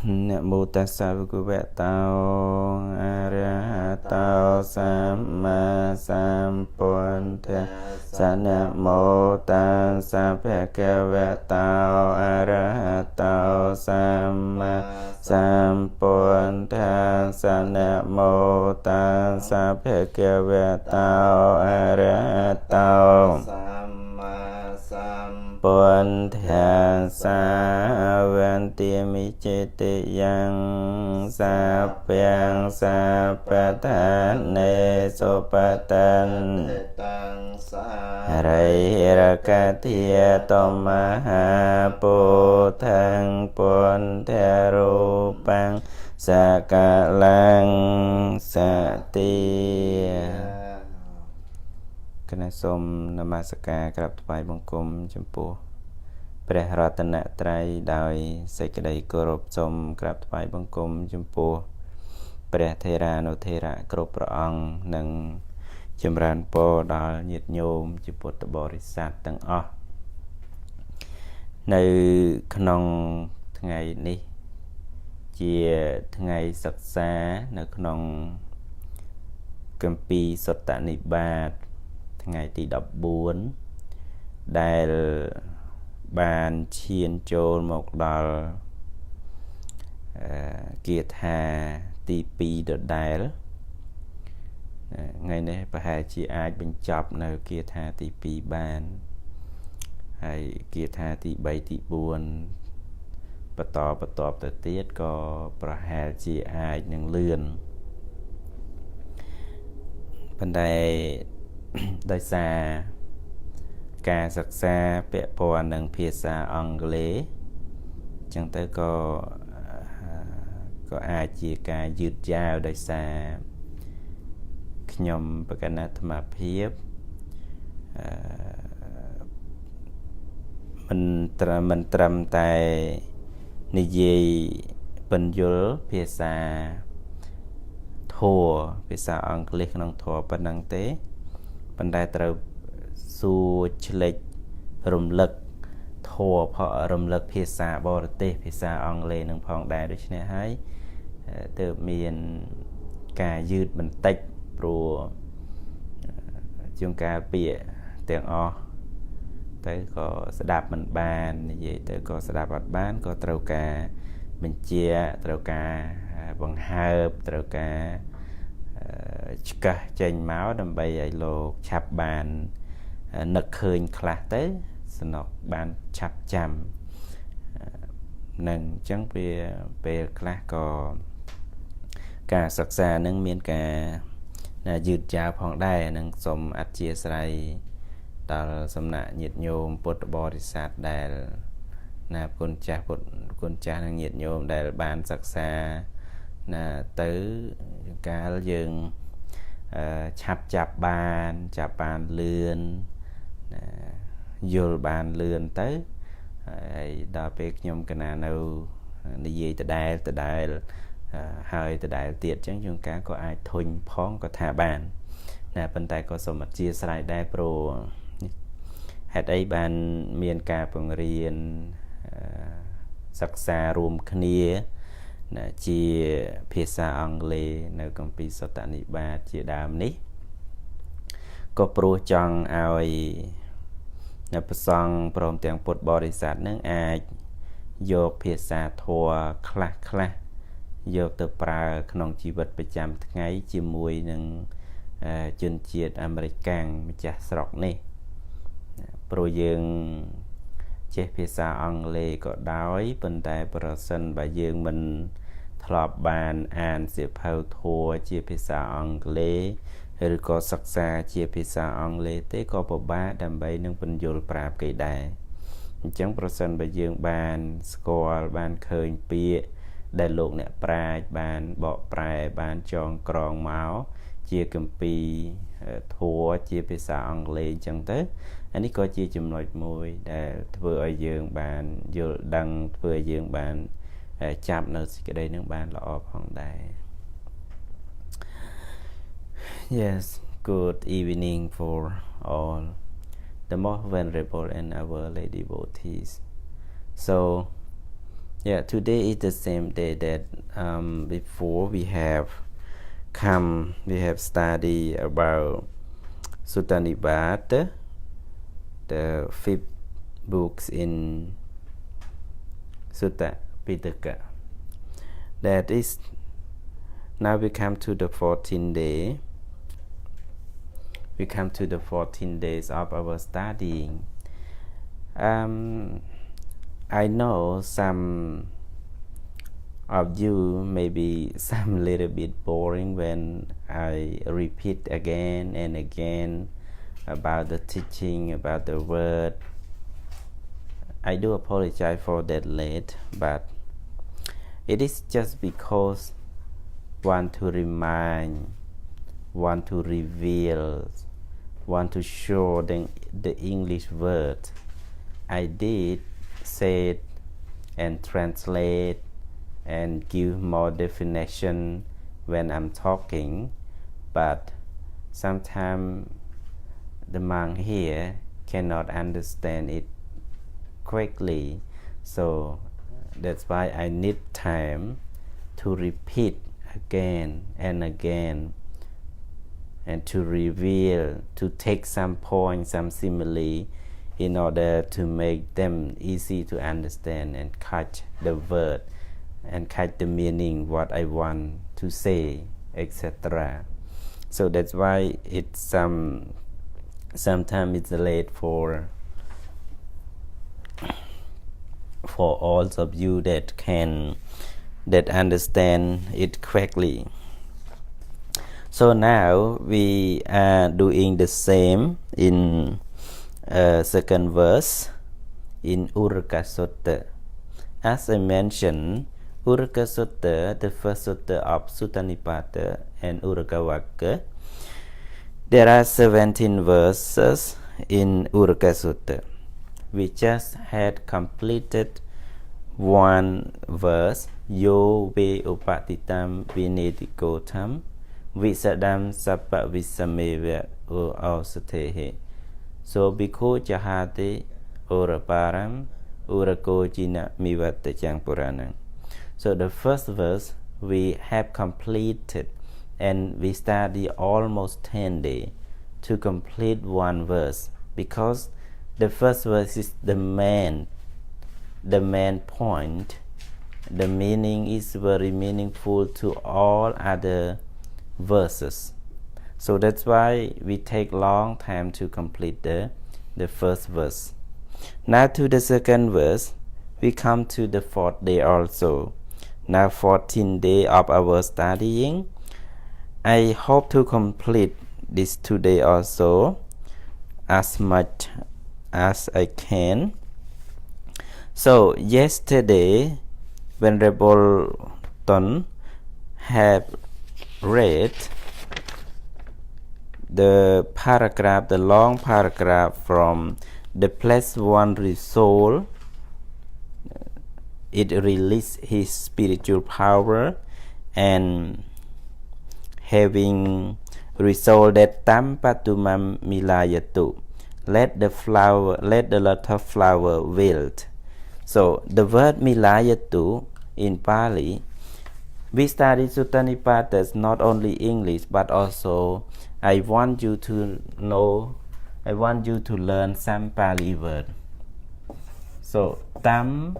Namo tassa bhagavata arahato samma sambuddhassa. Namo tassa bhagavata arahato samma sambuddhassa. Namo tassa bhagavata arahato Buddhassa vanti michiti yang sapyang sapatane sopatan Rairakatia tomaha putang puntarupang sakalang satia. គណៈសូមនមស្ការក្រាបថ្វាយបង្គំចំពោះព្រះរតនត្រ័យដោយសេចក្តីគោរពសូមក្រាបថ្វាយបង្គំចំពោះព្រះថេរានុថេរៈគ្រប់ព្រះអង្គនិងចម្រើនពរដល់ញាតិញោមជាពុទ្ធបរិស័ទទាំងអស់នៅក្នុងថ្ងៃនេះជាថ្ងៃសិក្សានៅក្នុងគម្ពីរសុត្តនិបាត ថ្ងៃទី 14 ដែលបានឈានចូលមកដល់គាថាទី 2 ដដែលថ្ងៃនេះប្រហែលជាអាចបញ្ចប់នៅគាថាទី 2 បានហើយគាថាទី 3 ទី 4 បន្តទៅទៀតក៏ប្រហែលជាអាចនឹងលឿនប៉ុន្តែ ដោយសារការសិក្សាពាក់ព័ន្ធនឹងភាសាអង់គ្លេសចឹងទៅក៏អាចជាការយឺតយ៉ាវដោយសារខ្ញុំបកណ្ណាអាត្មាភាពមិនត្រឹមតែនិយាយបញ្យលភាសាធម៌ភាសាអង់គ្លេសក្នុងធម៌ប៉ុណ្ណឹងទេប៉ុន្តែត្រូវសួរឆ្លេចរំលឹកធម៌ផងរំលឹកភាសាបរទេសភាសាអង់គ្លេសនឹងផងដែរដូច្នេះហើយទើបមានការយឺតបន្តិចព្រោះជាងការពាក្យទាំងអស់ទៅក៏ស្ដាប់មិនបាននិយាយទៅក៏ស្ដាប់អត់បានក៏ត្រូវការបញ្ជាត្រូវការបង្ហើបត្រូវការឆ្កឹះចេញមកដើម្បីឲ្យលោកឆាប់បាននឹកឃើញខ្លះទៅសំណុកបានឆាប់ចាំនឹងអញ្ចឹងពេលខ្លះក៏ការសិក្សានឹងមានការយឺតយ៉ាវផងដែរនឹងសូមអធិស្ឋានដល់សំណាក់ញាតិញោមពុទ្ធបរិស័ទដែលណាគុណចាស់និងញាតិញោមដែលបានសិក្សាណាទៅកាលយើងឆាប់ចាប់បានលឿនយល់បានលឿនទៅហើយដល់ពេលខ្ញុំកណានៅនិយាយដដែលហើយដដែលទៀតអញ្ចឹងជួនកាលក៏អាចធុញផងក៏ថាបានណាប៉ុន្តែក៏សូមអធិស្ឋានដែរព្រោះហេតុអីបានមានការបង្រៀនសិក្សារួមគ្នាជាភាសាអង់គ្លេសនៅគម្ពីរសុត្តនិបាតជាដើមនេះក៏ព្រោះចង់ឲ្យនៅប្រសង់ព្រមទាំងពុទ្ធបរិស័ទនឹងអាចយកភាសាធម៌ខ្លះយកទៅប្រើក្នុងជីវិតប្រចាំថ្ងៃជាមួយនឹងជនជាតិអាមេរិកម្ចាស់ស្រុកនេះព្រោះយើងចេះភាសាអង់គ្លេសក៏ដោយប៉ុន្តែប្រសិនបើយើងមិនធ្លាប់បានអានសៀវភៅធម៌ជាភាសាអង់គ្លេសឬក៏សិក្សាជាភាសាអង់គ្លេសទេក៏ពិបាកដើម្បីនឹងពន្យល់ប្រាប់គេដែរអញ្ចឹងប្រសិនបើយើងបានស្គាល់បានឃើញពាក្យដែលលោកអ្នកប្រាជ្ញបានបកប្រែបានចងក្រងមកជាគម្ពីរធម៌ជាភាសាអង់គ្លេសអញ្ចឹងទៅអានេះក៏ជាចំណុចមួយដែលធ្វើឲ្យយើងបានយល់ដឹងធ្វើឲ្យយើងបានចាប់នៅសេចក្តីនឹងបានល្អផងដែរ Yes, good evening for all the most venerable and our lady devotees. So Yeah, today is the same day that before we have studied about Sutta Nipāta, the 5th books in Sutta Pitaka. That is, now we come to the 14th day. We come to the 14 days of our studying. I know some of you may be some little bit boring when I repeat again and again about the teaching, about the word. I do apologize for that late, but it is just because want to remind, want to reveal, want to show the English word. I did say it and translate and give more definition when I'm talking, but sometimes the monk here cannot understand it quickly, so that's why I need time to repeat again and again and to reveal, to take some points, some simile in order to make them easy to understand and catch the word and catch the meaning, what I want to say, etc. So that's why it's sometimes it's late for all of you that understand it quickly. So now we are doing the same in second verse in Uraka Sutta. As I mentioned, Uraka Sutta, the first sutta of Sutta Nipāta and Uraka Vakka, there are 17 verses in Uraka Sutta. We just had completed one verse, Yo ve upatitam vinedikotam visadam sappa visameva ausatehe. So bhikkhu jahati uraparam urako jina mivata jangpuranam. So the first verse we have completed, and we study almost 10 days to complete one verse, because the first verse is the main point. The meaning is very meaningful to all other verses. So that's why we take long time to complete the first verse. Now to the second verse, we come to the 4th day also. Now 14th day of our studying. I hope to complete this today also as much as I can. So yesterday, Venerable Ton have read the paragraph, the long paragraph from the plus one resolve. It released his spiritual power, and having resolved that tam patumam milayatu, let the lotus flower wilt. So the word milayatu in Pali, we study Sutta Nipāta not only English but also I want you to learn some Pali word. So tam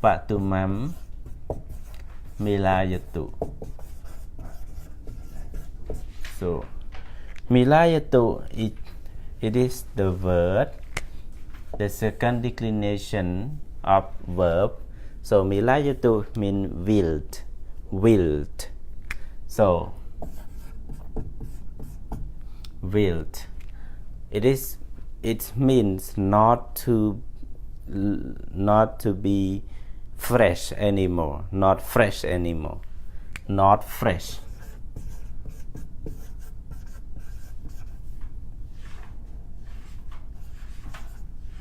patumam milayatu. So milayatu, it is the word, the second declination of verb. So milayatu means wilt. So wilt, it means not to be fresh anymore, not fresh.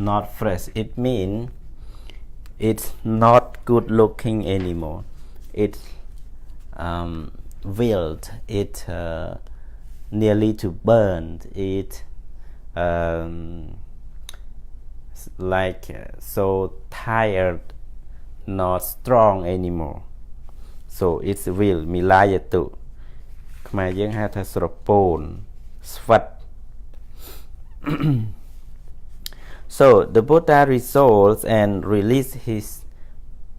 Not fresh. It means it's not good looking anymore. It's wilt. It nearly to burn. It like so tired not strong anymore so it will milayatu ខ្មែរយើងហៅថាស្រពោនស្វិត so the Buddha resolves and released his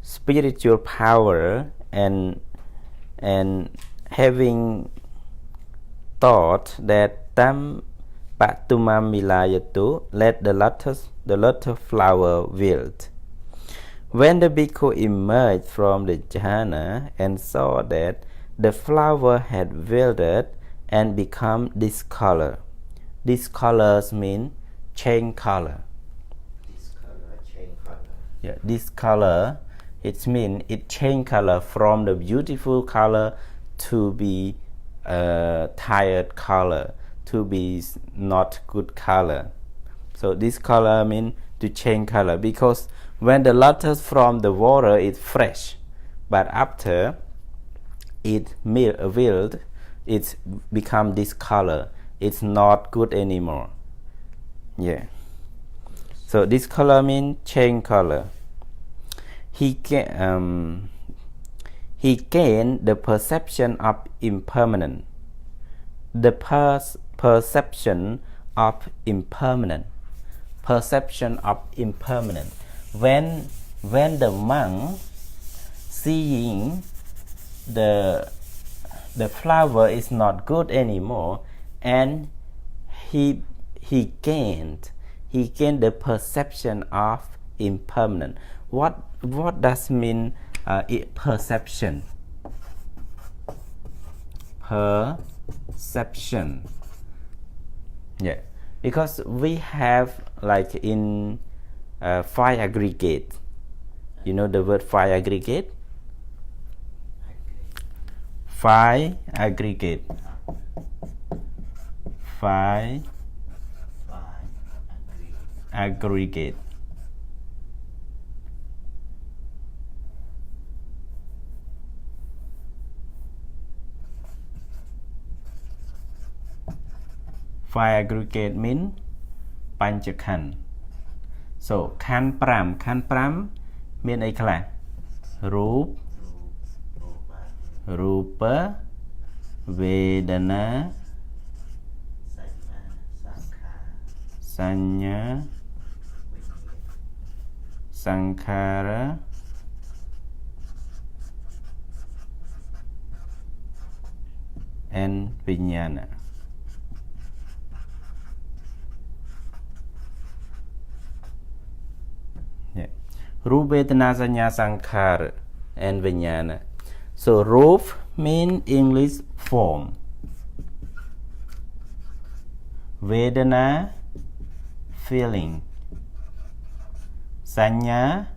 spiritual power and having thought that tam patumam milayatu let the lotus flower wilt. When the bhikkhu emerged from the jhana and saw that the flower had wilted and become discolor. Discolors mean change color. Discolor, change color. Yeah, discolor, it means it change color from the beautiful color to be tired color, to be not good color. So this color mean to change color because when the lotus from the water is fresh, but after it wilt, it become this color. It's not good anymore. Yeah. So this color mean change color. He gained the perception of impermanent. The perception of impermanent. Perception of impermanent. When the monk seeing the flower is not good anymore and he gained the perception of impermanent. What does mean perception? Perception. Yeah, because we have like in five aggregate. You know the word five aggregate? Five aggregate. Five aggregate. Five aggregate mean បញ្ចខណ្ឌ so ខណ្ឌ5មានអីខ្លះរូបវេទនាសញ្ញាសង្ខារ and វិញ្ញាណ Rup Vedana Sanya Sankhara and Vijnana. So Rup mean English form. Vedana feeling. Sanya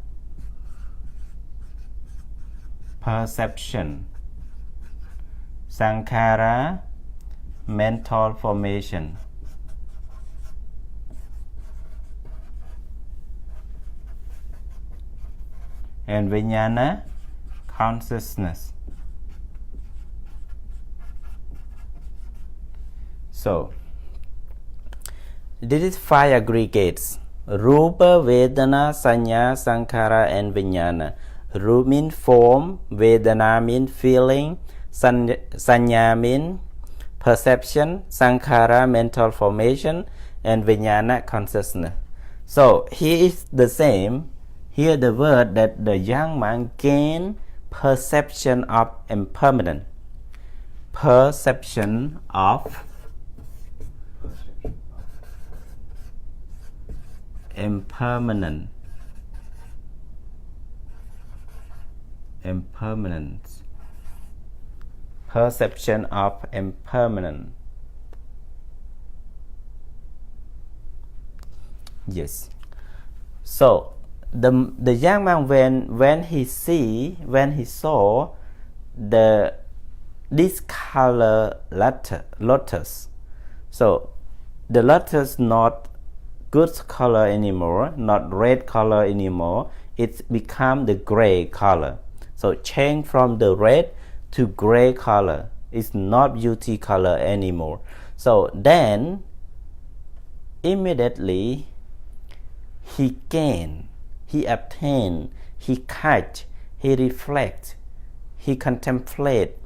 perception. Sankhara mental formation. And Vijnana consciousness. So this is five aggregates: Rupa, Vedana, Sanya, Sankhara, and Vijnana. Rupa mean form, Vedana mean feeling, Sanya mean perception, Sankhara mental formation, and Vijnana consciousness. So here is the same. Here the word that the young man gained perception of impermanent. Perception of impermanent. Impermanence. Perception of impermanent. Yes. So the young man when he saw this color lotus, so the lotus not good color anymore, not red color anymore, it become the gray color. So change from the red to gray color. It's not beauty color anymore. So then immediately he gained he obtain, he catch, he reflect, he contemplate,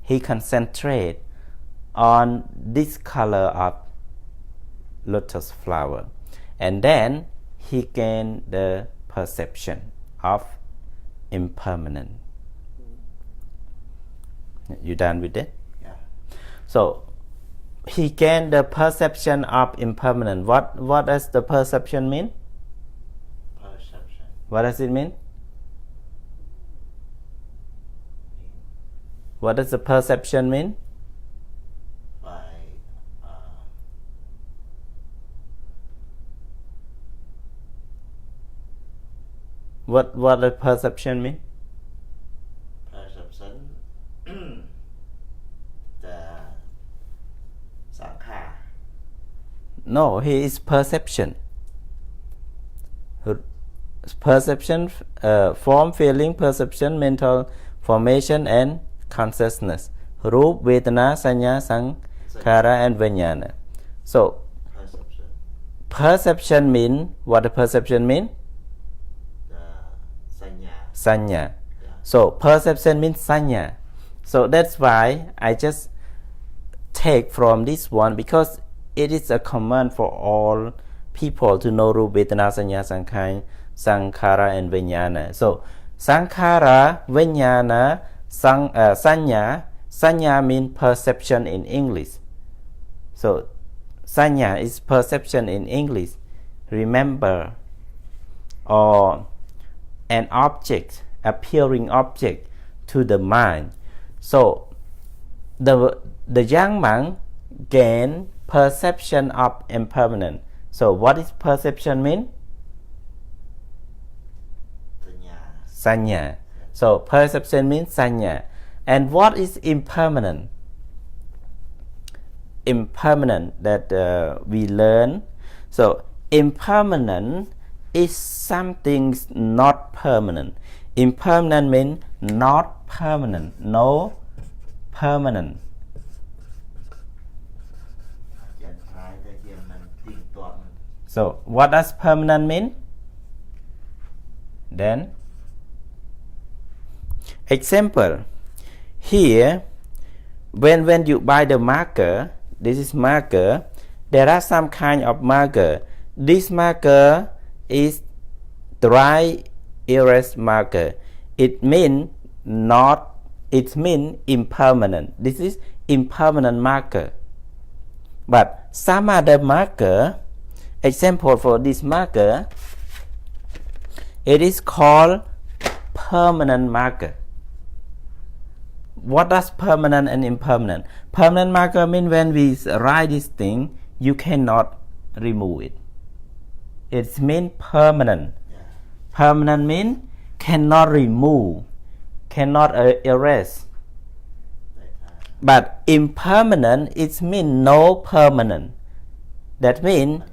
he concentrate on this color of lotus flower, and then he gain the perception of impermanent. You done with it? Yeah. So he gained the perception of impermanent. What does the perception mean? Perception. What does it mean? What does the perception mean? By What does perception mean? perception. The sankhara. No, he is perception. Perception, form, feeling, perception, mental formation and consciousness. Rup, Vedana, Sanya, Sankhara and Vijnana. So Perception. perception mean, what does perception mean? The sanya. Sanya. Yeah. So perception means sanya. So that's why I just take from this one, because it is a command for all people to know Rupa, Vedana, Sanya, Sankhara and Vijnana. So Sankhara, Vijnana, Sanya. Sanya means perception in English. So Sanya is perception in English. Remember, or an object, appearing object to the mind. So the young monk gain perception of impermanent. So what is perception mean? Sanya. So perception means sanya. And what is impermanent? Impermanent that we learn. So impermanent is something not permanent. Impermanent means not permanent, no permanent. So what does permanent mean? Then example, here when you buy the marker, this is marker, there are some kind of marker. This marker is dry erase marker. It mean impermanent. This is impermanent marker. But some other marker, example for this marker, it is called permanent marker. What does permanent and impermanent? Permanent marker means when we write this thing, you cannot remove it. It means permanent. Yeah. Permanent means cannot remove, cannot erase. But impermanent, it means no permanent. That means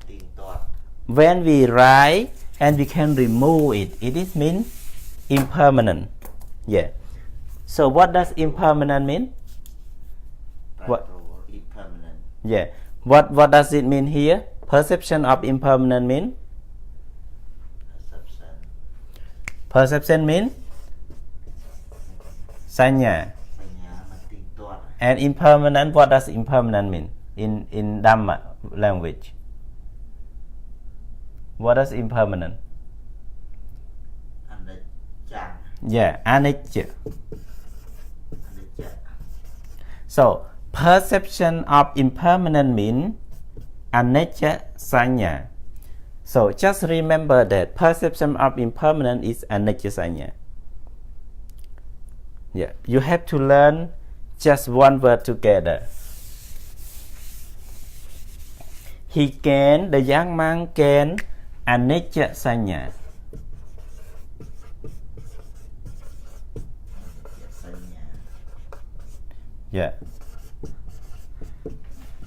when we write and we can remove it, it is mean impermanent. Yeah. So what does impermanent mean? What? Impermanent. Yeah. What does it mean here? Perception of impermanent mean? Perception mean? Sanya. And impermanent, what does impermanent mean in Dhamma language? What does impermanent? Yeah, anicca. So perception of impermanent means anicca sanya. So just remember that perception of impermanent is anicca sanya. Yeah, you have to learn just one word together. He can, the young man can anicca sanya. Yeah.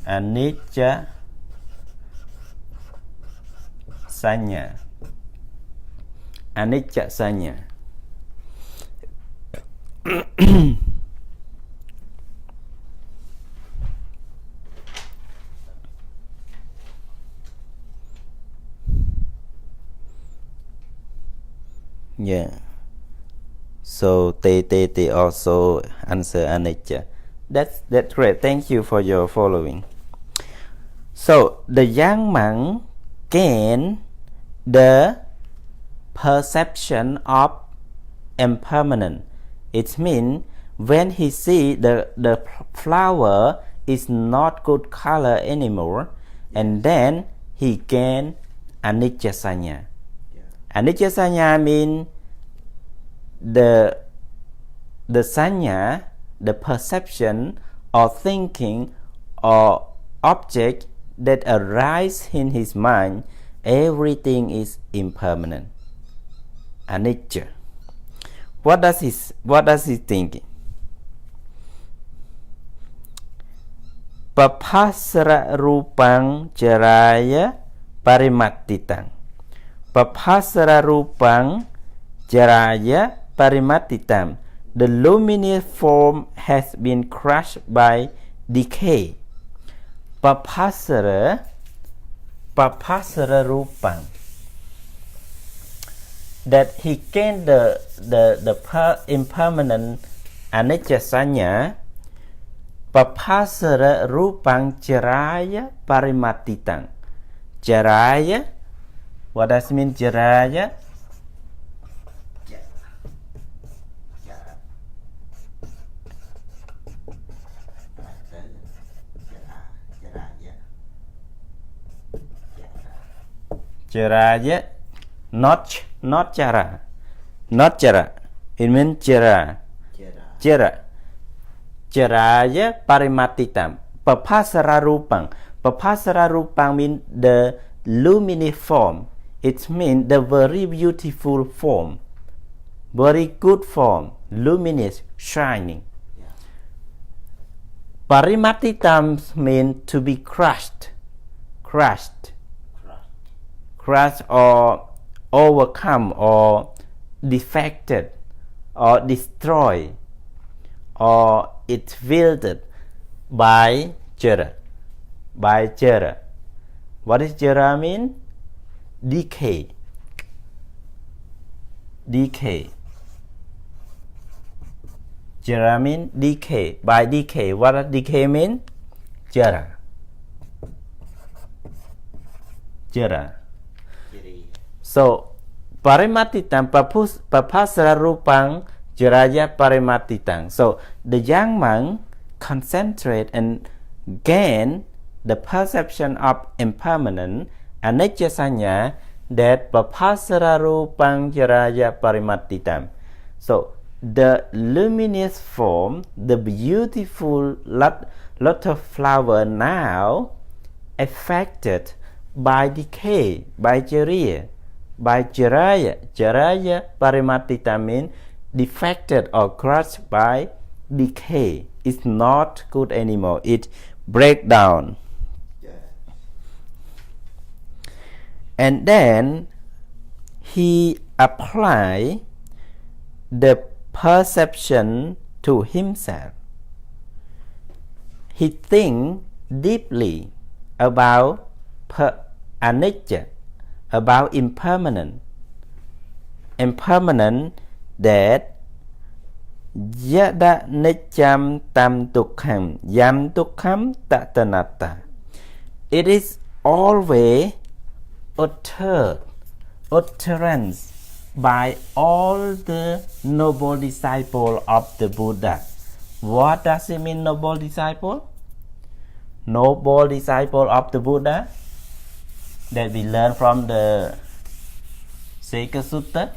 Anicca sanya. Anicca sanya. Yeah. So they also answer anicca. That's great. Thank you for your following. So the young monk gain the perception of impermanent. It means when he see the flower is not good color anymore, and then he gain anicca sanya. Anicca sanya mean the sanya, the perception or thinking or object that arise in his mind, everything is impermanent. Anicca. What does he think? Papasara rupang jaraya parimattitang. Papasara rupang jaraya parimattitam. The luminous form has been crushed by decay. Papasara rupang. That he gained the impermanent anicca sanya. Papasara rupang jaraya parimattitang. Jaraya, what does it mean jaraya? Jaraya, not jara. Not jara. It means jara. Jaraya parimattitam. Papasara rupang. Papasara rupang means the luminous form. It means the very beautiful form. Very good form. Luminous, shining. Parimattitam means to be crushed. Crushed or overcome or defected or destroyed or it wilted by jara. What is jara mean? Decay. Jara mean decay. By decay, what does decay mean? Jara. So parimattitam papasara rupang jaraya parimattitam. So the young monk concentrate and gain the perception of impermanent anicca sanya that papasara rupang jaraya parimattitam. So the luminous form, the beautiful lotus flower now affected by decay, by jaraya. Jaraya parimattitam means defected or crushed by decay. It's not good anymore. It breaks down. And then he apply the perception to himself. He think deeply about anicca, about impermanent that yada niccam tam dukkham yam dukkham tatanatta. It is always utterance by all the noble disciples of the Buddha. What does it mean, noble disciple? Noble disciple of the Buddha that we learn from the Second Sutta.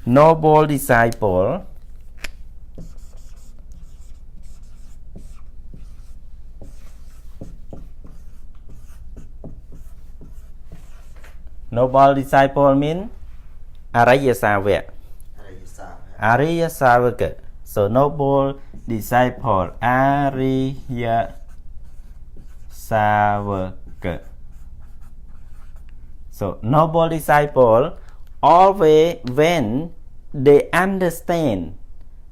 Noble disciple mean Araya Savaka. So noble disciple Arya Savaka. So noble disciple always when they understand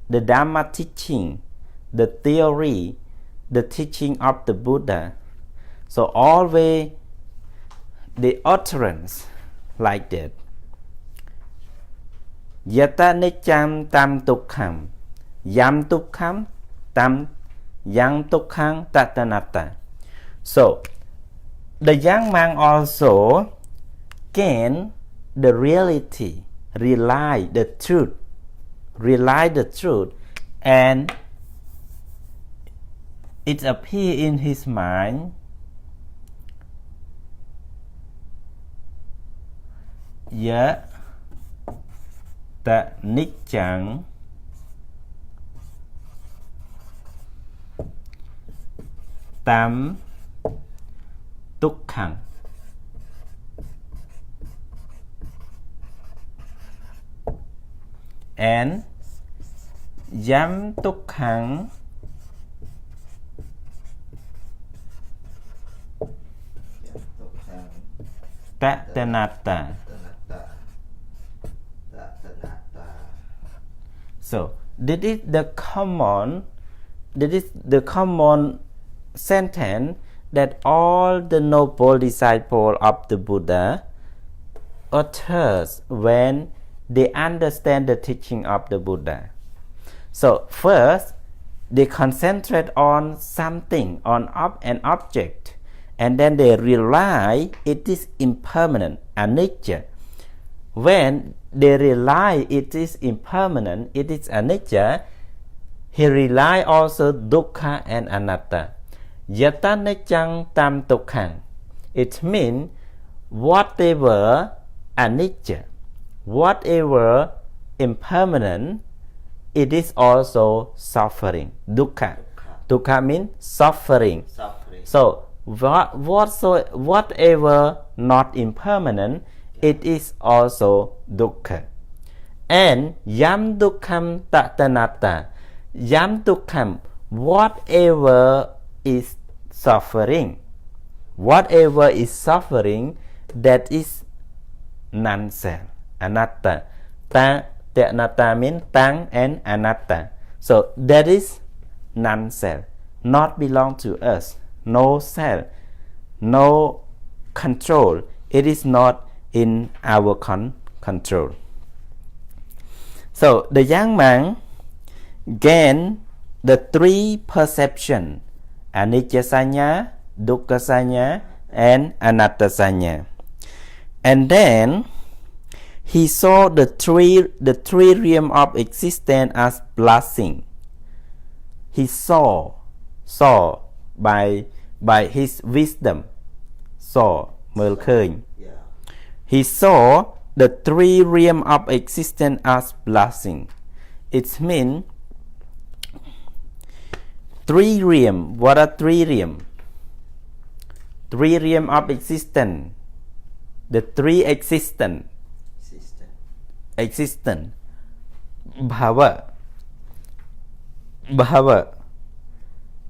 the Dhamma teaching, the theory, the teaching of the Buddha, so always the utterance like that. Yata nicham tam tukham. Yam tukham tam yang tukhang tatanatta. So the young man also gain the reality, realize the truth, and it appear in his mind. Yata nichang tam tukhang. And yam tukhang tatanatta. So this is the common sentence that all the noble disciples of the Buddha utters when they understand the teaching of the Buddha. So first, they concentrate on something, on an object, and then they realize it is impermanent, anicca. When they realize it is impermanent, it is anicca, he realize also dukkha and anatta. Yata nichang tam tukhang. It means whatever anicca, whatever impermanent, it is also suffering. Dukkha. Dukkha means suffering. So whatever not impermanent, it is also dukkha. And yam dukkham tatanatta. Yam dukkham, whatever is suffering, that is non-self, anatta. Anatta means tang and anatta. So that is non-self, not belong to us, no self, no control. It is not in our control. So the young man gained the three perception: anicca sanya, dukkha sanya, and anatta sanya. And then he saw the three realm of existence as blessing. He saw by his wisdom. Saw,មើលឃើញ. He saw the three realm of existence as blessing. It means three realm. What are three realm? Three realm of existence. The three existence. Bhava.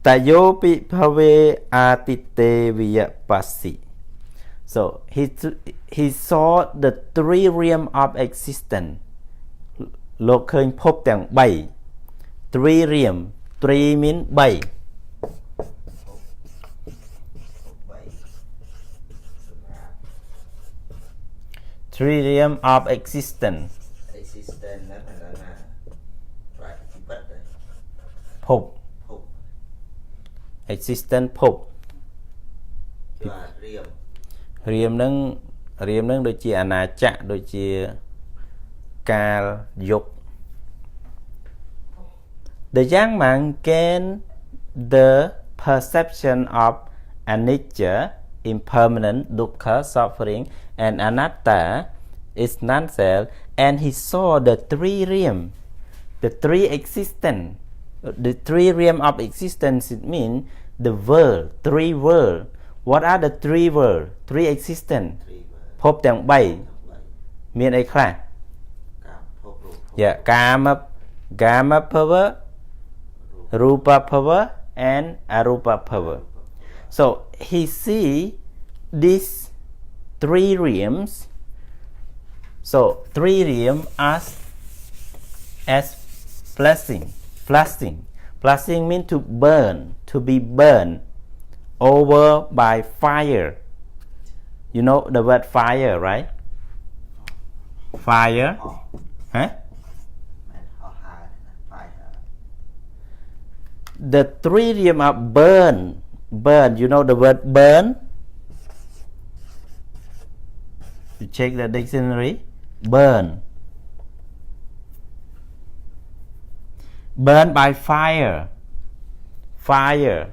Tayopi bhave atite viyapasi. So he saw the three realm of existence. លោកឃើញភពទាំង3 three realm. Three mean 3. Three realm of existence. Phop. Existence phop. Realm នឹងដូចជាអាណាចក្រដូចជាកាលយុគ The young man gained the perception of anicca, impermanent, dukkha, suffering, and anatta is non-self, and he saw the three realm, the three existence, the three realm of existence. It means the world, three world. What are the three world? Three existence. ភពទាំង3 មានអីខ្លះ កាមភវ Rupa Bhava and Arupa Bhava. So he see these three realms. So three realms as blessing. Blessing means to burn, to be burned over by fire. You know the word fire, right? Fire. Huh? The trillium of burn. Burn. You know the word burn? You check the dictionary. Burn. Burn by fire. Fire.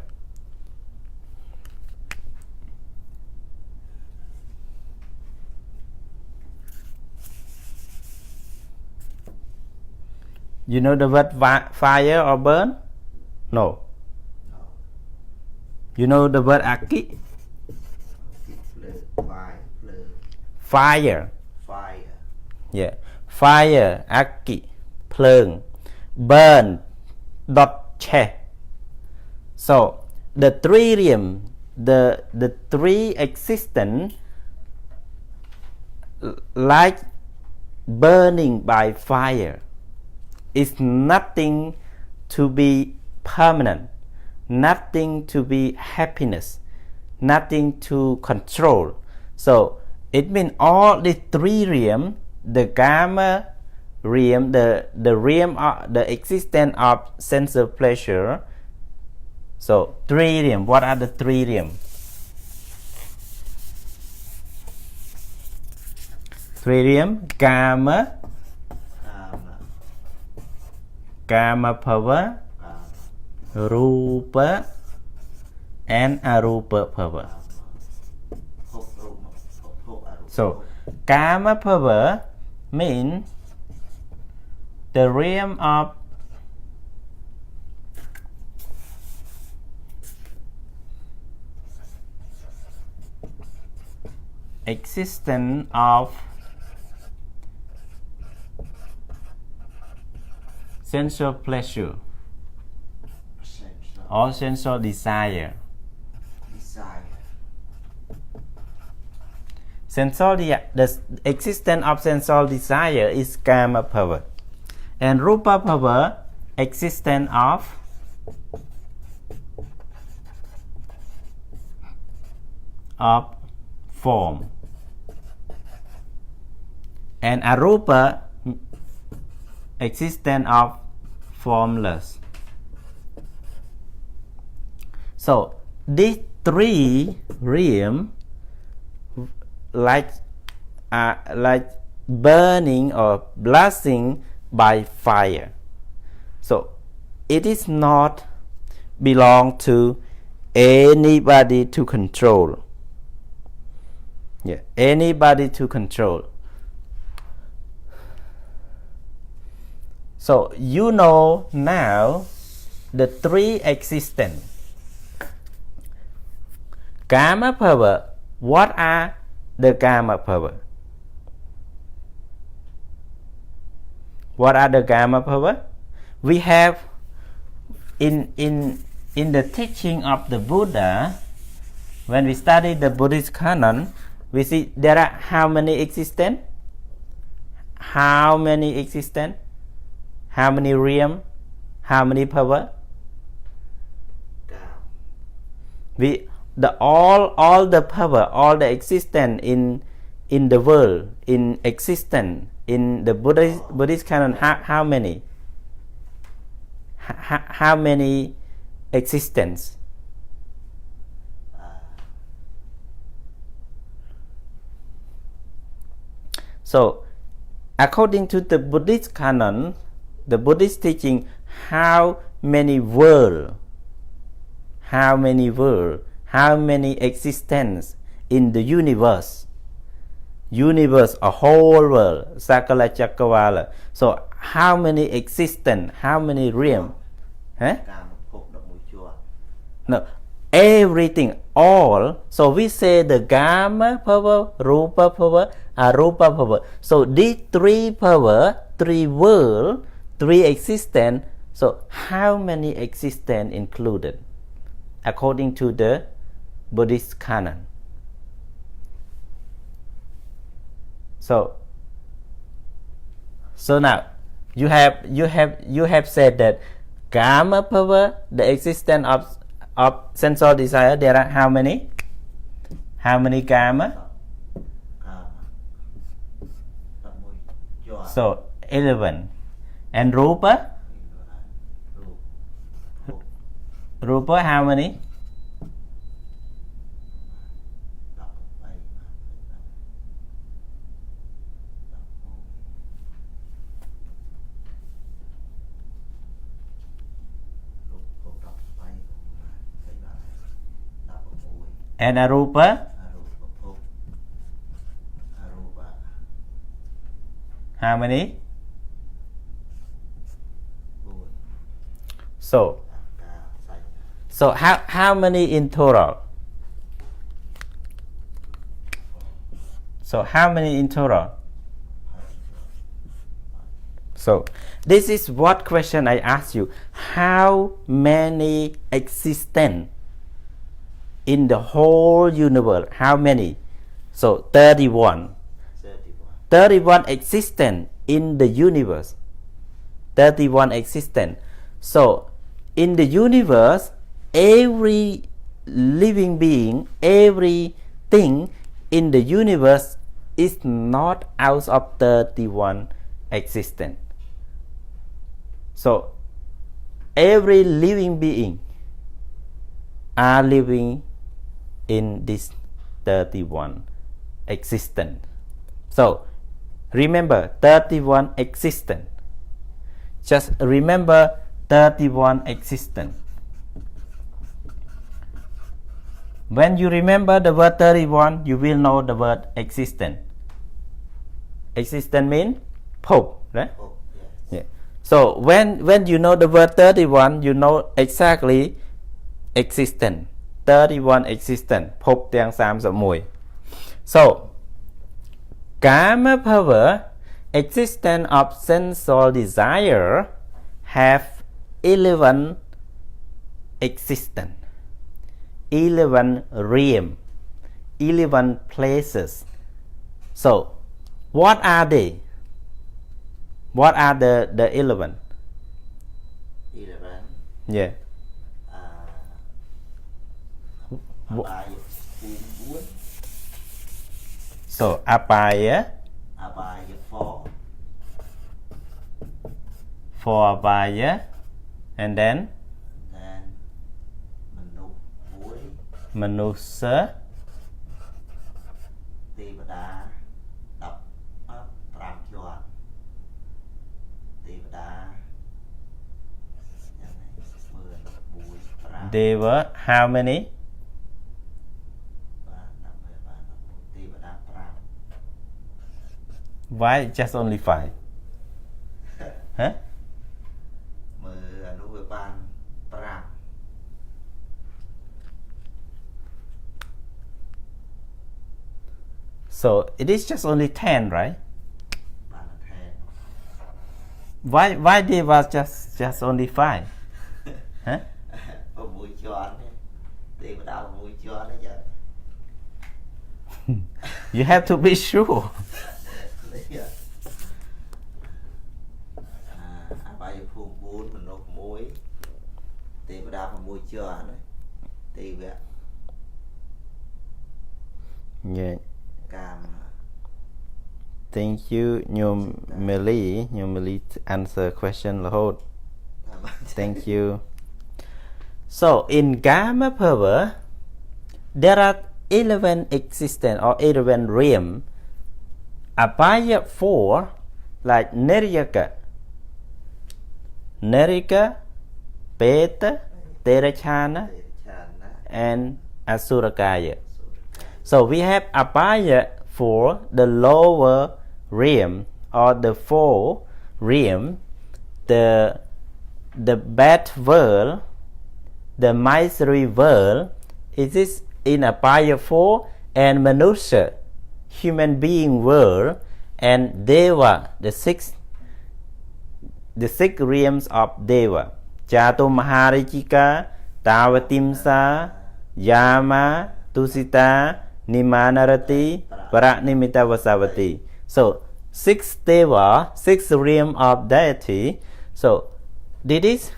You know the word fire or burn? No. You know the word aki? Fire. Fire. Yeah. Fire. Aki. Plung. Burn. Dot che. So the trillium, the three existence like burning by fire is nothing to be permanent, nothing to be happiness, nothing to control. So it means all the three realm, the gamma realm, the realm of the existence of sense of pleasure. So three realm, what are the three realm? Three realm, gamma, gamma power, rupa, and arupa power. So gamma power means the realm of existence of sensual pleasure or sensual desire. The existence of sensual desire is kama power, and rupa power existence of form, and arupa existence of formless. So these three realms like burning or blasting by fire. So it is not belong to anybody to control. Yeah, anybody to control. So you know now the three existence. Kama power. What are the kama power? What are the kama power? We have in the teaching of the Buddha, when we study the Buddhist canon, we see there are how many existence? How many existence? How many realm? How many power? All the power, all the existence in the world, in existence in the Buddhist canon, how many? How many existence? So according to the Buddhist canon, the Buddhist teaching, how many world, how many existence in the universe, a whole world, Sakala Chakavala. So how many existence, how many realm? Huh? No, everything, all. So we say the Gamma power, Rupa power, Arupa power. So these three power, three world, three existence. So how many existence included according to the Buddhist canon? So now you have said that Kama power, the existence of sensual desire, there are how many? How many Kama? Chua. So 11. And Rupa? Rup. Rup. Rupa how many? Đọc bay mà. Đọc môi. Rup không đọc bay không mà. Phải là đọc môi. And Arupa? Arupa phúc. Arupa. How many? Vui. So Ca xanh. so how many in total? So how many in total? So this is what question I asked you. How many existent in the whole universe? How many? So 31. 31. 31 existent in the universe. 31 existent. So in the universe, every living being, everything in the universe is not out of 31 existent. So every living being are living in this 31 existent. So remember 31 existent. Just remember 31 existent. When you remember the word 31, you will know the word existent. Existent means Pope, right? Oh, yes. Yeah. So when you know the word 31, you know exactly existent. 31 existent. Popeទាំង31. So Kama power, existence of sensual desire, have 11 existence, 11 realm, 11 places. So what are they? What are the 11? 11. Yeah. Abaya phù 4. So Abaya, Abaya 4. for Abaya, and then Then Manuk Vui. Manusa, Tevada Đập ấp Pram Chua. Tevada Mười Vui Pram. Deva, how many? Tevada Pram. Why just only 5? Huh? Mười Anuva Ban Pram. So it is just only 10, right? Ban Then. Why Deva just only 5? Huh? Vui Chua. Tevada Vui Chua đấy chứ. You have to be sure. Abaya phù 4 Manuk Vui. Tevada Vui Chua đấy. Tevada Yeah. Cam. Thank you, Nhom Meli answer question lahot. Thank you. So in Gamma power, there are 11 existent or 11 realm. Abaya 4, like Nerika, Peta, Terachana, and Asurakaya. So we have Abaya for the lower realm or the 4 realm, the bad world, the misery world. It is in Abaya 4 and Manusha, human being world, and Deva, the six realms of Deva. Chato Maharichika, Tavatimsa, Yama, Tusita, Nimanarati, Paranimita Vasavati. So 6 Deva, 6 realm of deity. So this is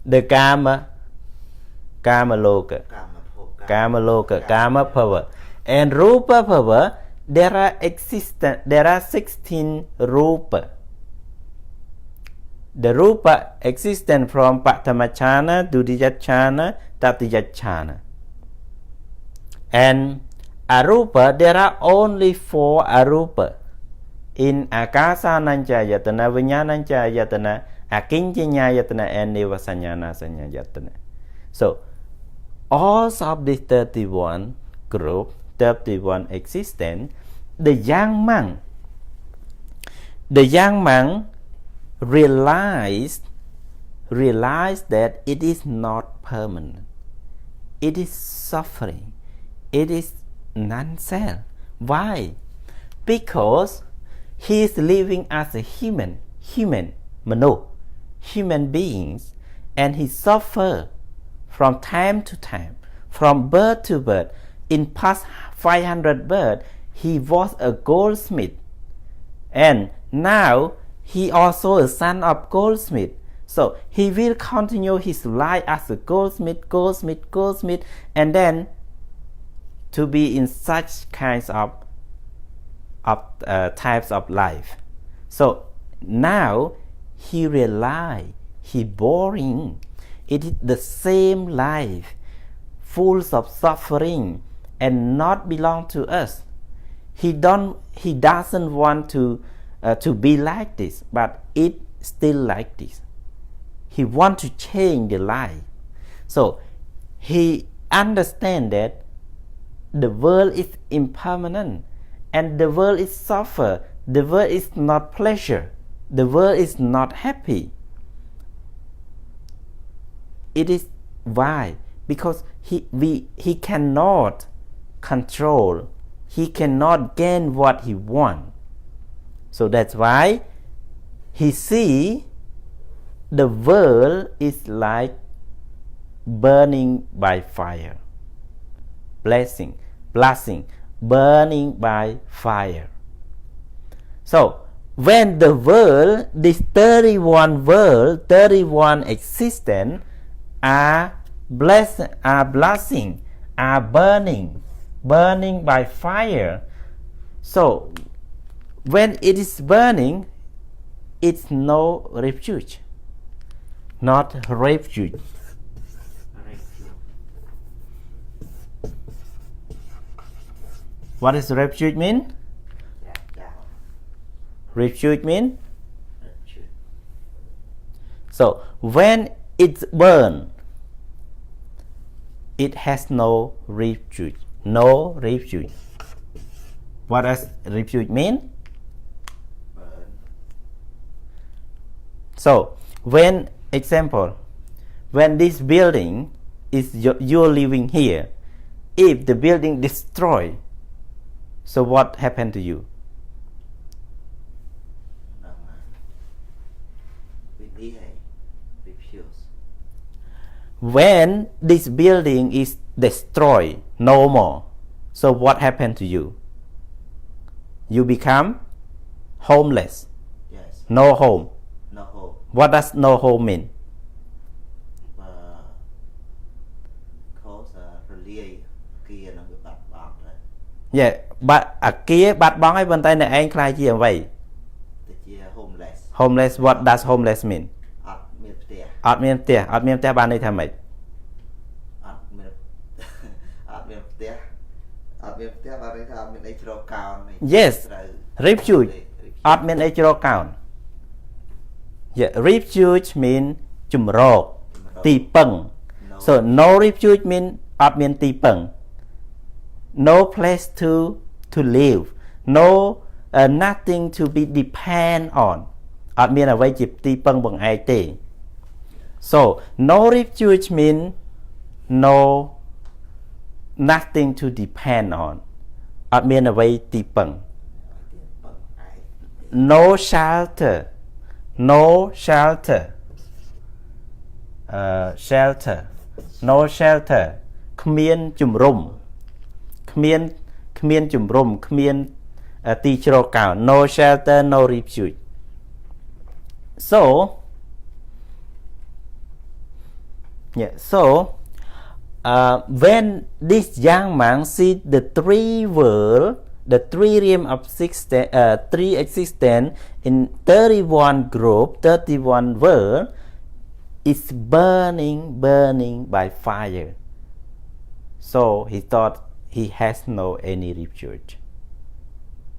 the Kama Loka, Kama power. And Rupa power, there are 16 rupa. The rupa existent from Patamachana, Dudiyachana, Tatiyachana. And arupa, there are only 4 arupa. In Akasananchayatana, Vinyananchayatana, Akinchanyayatana, and Nivasanyana Sanyayatana. So, all of these 31 group, 31 existence, the young monk realized that it is not permanent. It is suffering. It is non-self. Why? Because he is living as a human beings, and he suffer from time to time, from birth to birth. In past 500 births, he was a goldsmith, and now he also a son of goldsmith. So he will continue his life as a goldsmith, and then to be in such kinds of types of life. So now he realized he boring. It is the same life, full of suffering, and not belong to us. He doesn't want to be like this, but it still like this. He want to change the life. So he understand that the world is impermanent, and the world is suffer. The world is not pleasure. The world is not happy. It is why? Because he cannot control. He cannot gain what he wants. So that's why he see the world is like burning by fire. Blessing, burning by fire. So when the world, this 31 existence are blessing, are burning by fire. So when it is burning, it's no refuge. Not refuge. What does refuge mean? Refuge mean? So when it's burned, it has no refuge. No refuge. What does refuge mean? So when, example, when this building is you're living here, if the building destroyed, so what happened to you? When this building is destroyed, no more, so what happened to you? You become homeless. Yes. No home. No home. What does no home mean? Yeah, but a kia bad bong ai bên tay này anh khai chi vậy? Homeless. Homeless, what does homeless mean? Ọt miên tia ban đây tham mấy? Yes, refuge. Ọt miên echro count. Yeah, refuge mean chùm rô, tì peng. So no refuge mean ọt miên tì peng. No place to live. No nothing to be depend on. ọt miên ở vây chịp tì peng bằng ai tì. So no refuge mean no nothing to depend on. ọt miên ở vây tì peng. No shelter. No shelter. Shelter. No shelter. Khmien chùm rùm. Khmien chùm rùm. Khmien tì chro cao. No shelter, no refuge. So when this young man see the three worlds, the three realm of three existence in 31 group, 31 world is burning by fire. So he thought he has no any refuge.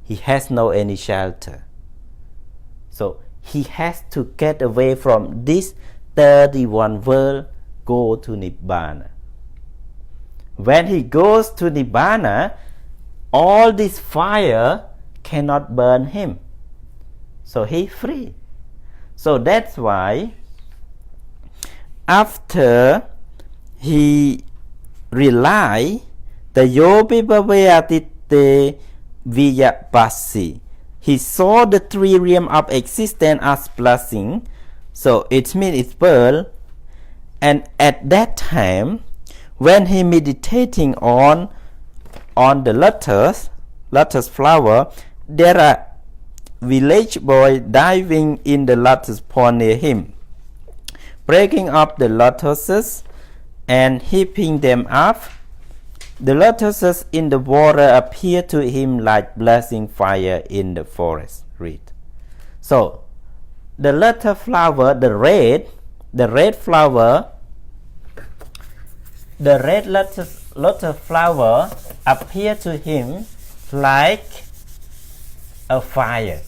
He has no any shelter. So he has to get away from this 31 world, go to Nibbana. When he goes to Nibbana, all this fire cannot burn him. So he free. So that's why after he realized the yobi bhavayatite viyapasi, he saw the three realms of existence as blessing. So it means it's pearl. And at that time, when he meditating on the lotus flower, there are village boy diving in the lotus pond near him, breaking up the lotuses and heaping them up. The lotuses in the water appear to him like blazing fire in the forest. Read. So the lotus flower, the red flower, the red lotus flower appear to him like a fire.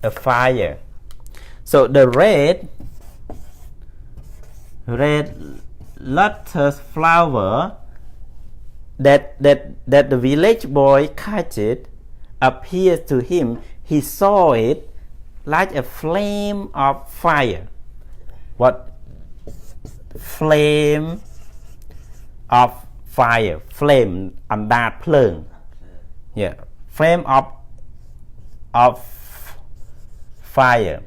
A fire. So the red lotus flower that the village boy catch it appears to him. He saw it like a flame of fire. What? Flame of fire. Flame อันดาดเพลิง Yeah. Flame of fire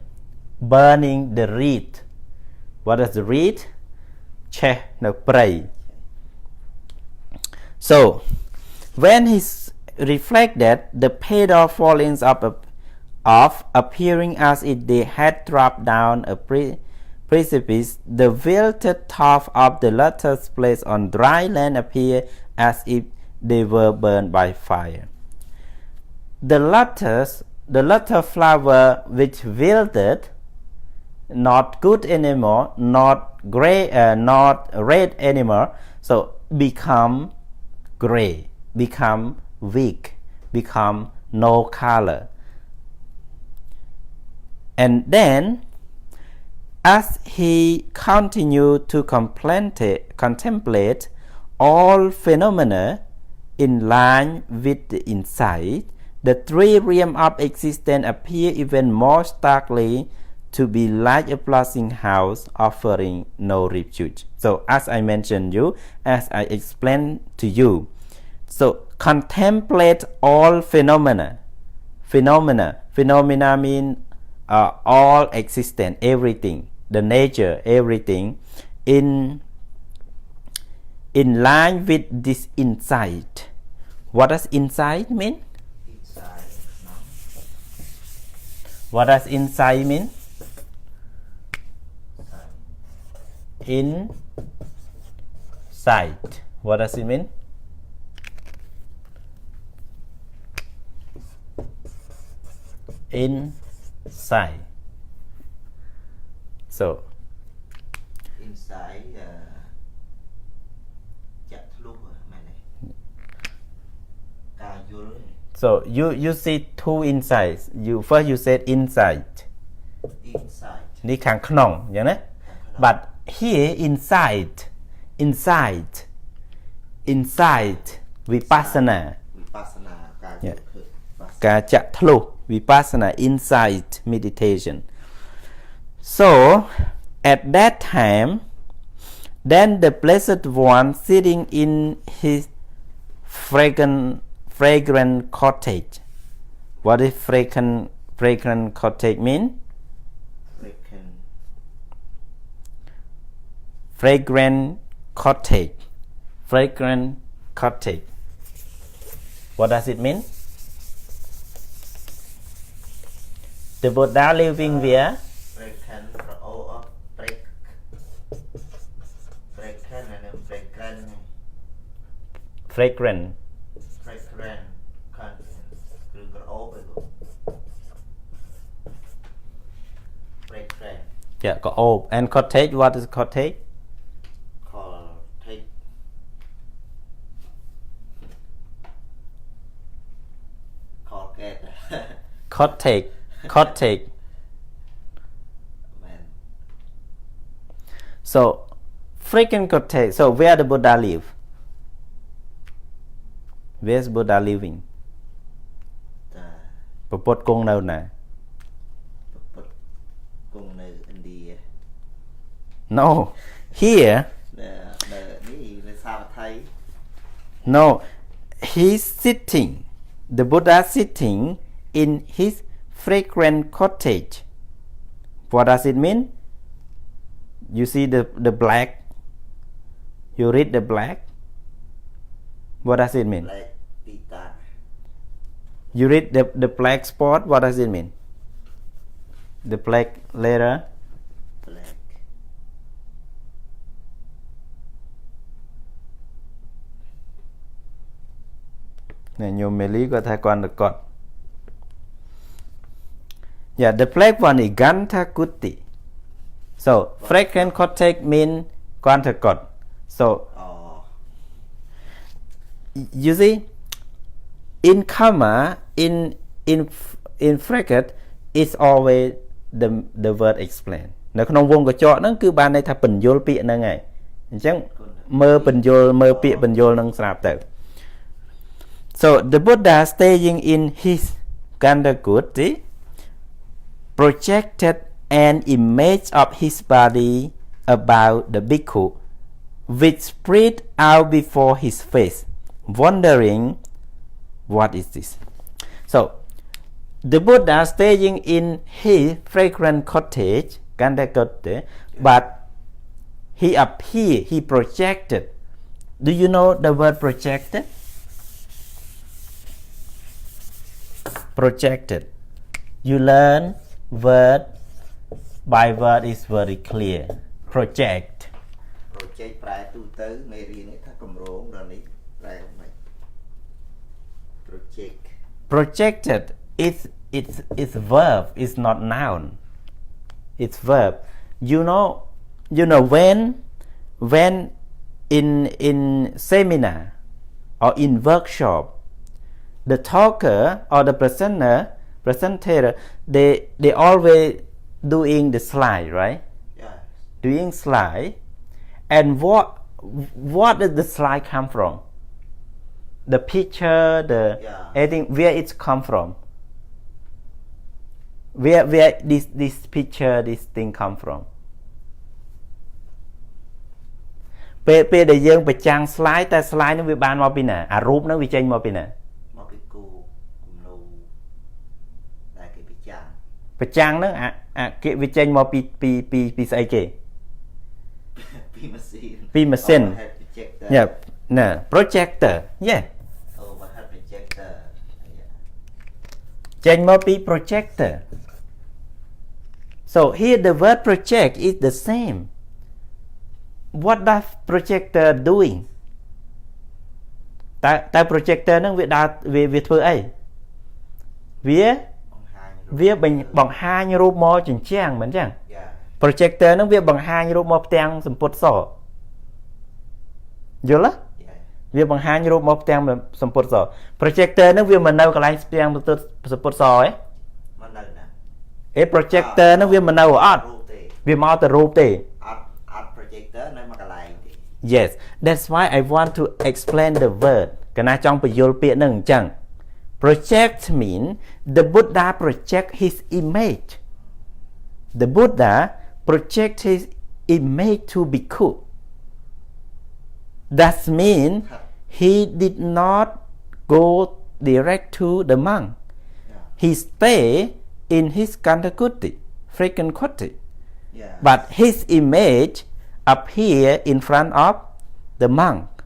burning the reed. What is the reed? Che no pray. So when he reflect that the pedal fallings of appearing as if they had dropped down a precipice, the wilted top of the lotus placed on dry land appear as if they were burned by fire. The lotus flower which wilted, not good anymore, not gray, not red anymore, so become gray, become weak, become no color. And then as he continued to contemplate all phenomena in line with the insight, the three realms of existence appear even more starkly to be like a blazing house offering no refuge. So as I mentioned you, as I explained to you, so contemplate all phenomena. Phenomena mean all existence, everything, the nature, everything in line with this insight. What does insight mean? What does insight mean? Insight. What does it mean? Insight. So insight so you see two insights. First you said insight. Ni khang knong, you know? But here inside vipassana. Yeah. Kaja thlu vipassana, insight meditation. So at that time, then the blessed one sitting in his fragrant cottage. What does fragrant cottage mean? Fragrant cottage. What does it mean? The Buddha living where? fragrant fragrant content คือ អូប ឯលោក fragrant yeah ក៏អូប and cottage what is cottage cottage Colgate cottage cottage man so fragrant cottage so where the Buddha live where's Buddha living តា ប្រពុតគង់នៅណា ពុទ្ធគង់នៅឥណ្ឌា no here នៅនេះនៅសាវថៃ no he's sitting the Buddha sitting in his fragrant cottage what does it mean you see the black you read the black what does it mean black pita you read the black spot what does it mean the black letter black này nhiều mê lý có thể quan được cọt yeah the black one is Gantha Kuti so fragrant cottage mean quan thực cọt so you see in karma in fragrant is always the word explain នៅក្នុងវងកញ្ចក់ហ្នឹងគឺបានន័យថាបញ្យលពាក្យហ្នឹងហើយអញ្ចឹងមើលបញ្យលមើលពាក្យបញ្យលហ្នឹងស្រាប់ទៅ so the Buddha staying in his Gandakuti projected an image of his body about the bhikkhu which spread out before his face wondering what is this so the Buddha staying in his fragrant cottage Gandakuti but he appeared he projected do you know the word projected projected you learn word by word is very clear project project ប្រែទូទៅមេរៀននេះថាគម្រោងដល់នេះប្រែមិន project projected it's verb it's not noun it's verb you know when in seminar or in workshop the talker or the presenter they always doing the slide right yeah doing slide and what does the slide come from the picture the anything where it's come from where this picture this thing come from ពេលដែលយើងបញ្ចាំង slide តែ slide នោះវាបានមកពីណាអារូបនោះវាចេញមកពីណាមកពីគូគំនូតែគេបញ្ចាំង បញ្ចាំងហ្នឹងអាគេវាចេញមកពីស្អីគេ ពីម៉ាស៊ីន ពីម៉ាស៊ីន yeah ណា projector yeah overhead projector ចេញមកពី projector so here the word project is the same what does projector doing តែ projector ហ្នឹងវាដើរវាធ្វើអីវាបង្ហាញរូបមកជញ្ជាំងមិនអញ្ចឹង projector ហ្នឹងវាបង្ហាញរូបមកផ្ទាំងសម្ពុតសយល់ទេវាបង្ហាញរូបមកផ្ទាំងសម្ពុតស projector ហ្នឹងវាមិននៅកន្លែងផ្ទាំងសម្ពុតសទេមិននៅណាអេ projector ហ្នឹងវាមិននៅអត់វាមកតែរូបទេអត់ projector នៅមួយកន្លែងទេ yes that's why I want to explain the word កណាចង់បញ្យល់ពាក្យហ្នឹងអញ្ចឹង project mean the Buddha project his image the Buddha project his image to bhikkhu that mean he did not go direct to the monk he stay in his Gandakuti fragrant cottage but his image appear in front of the monk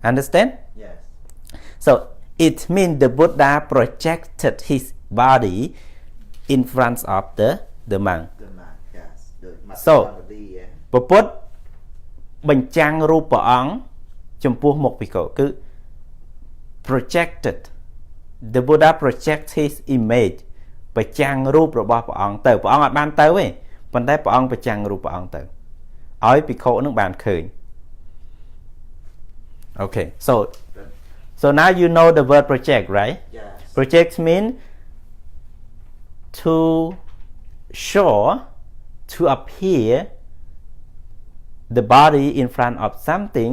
understand yes so it means the Buddha projected his body in front of the monk so ព្រះពុទ្ធបញ្ចាំងរូបព្រះអង្គ ចំពោះមុខភិក្ខុគឺ projected the Buddha project his image ប្រចាំងរូបរបស់ព្រះអង្គទៅព្រះអង្គអត់បានទៅទេប៉ុន្តែព្រះអង្គប្រចាំងរូបព្រះអង្គទៅឲ្យភិក្ខុនឹងបានឃើញ Okay so now you know the word project right yes. Project mean to show to appear the body in front of something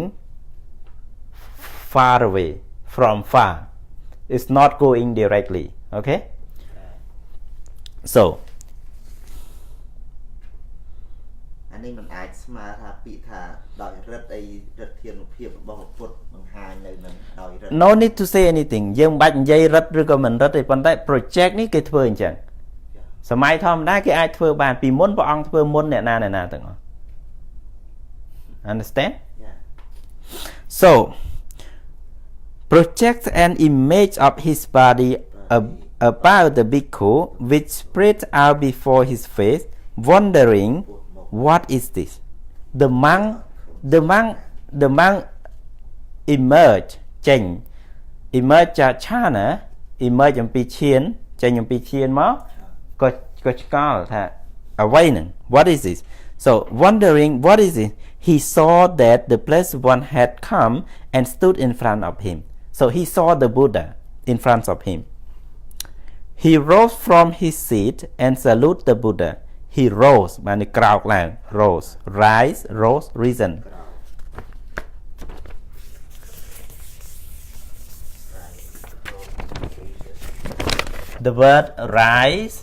far away from far it's not going directly okay so អានេះមិនអាចស្មើថាពាក្យថាដោយរិទ្ធអីរិទ្ធធានុភាពរបស់ពុទ្ធបង្ហាញនៅនឹងដោយរិទ្ធ no need to say anything យើងមិនបាច់និយាយរិទ្ធឬក៏មិនរិទ្ធទេប៉ុន្តែ project នេះគេធ្វើអញ្ចឹងសម័យធម្មតាគេអាចធ្វើបានពីមុនព្រះអង្គធ្វើមុនអ្នកណាទាំងអស់ understand yeah. so project an image of his body about the bhikkhu which spread out before his face wondering what is this the monk emerge ចេញ emerge ចាឆាណា emerge អំពីឈានចេញអំពីឈានមកក៏ឆ្កល់ថាអ្វីហ្នឹង what is this so wondering what is it he saw that the blessed one had come and stood in front of him so he saw the Buddha in front of him he rose from his seat and saluted the Buddha he rose បាននេះក្រោកឡើង rose rise rose risen the word rise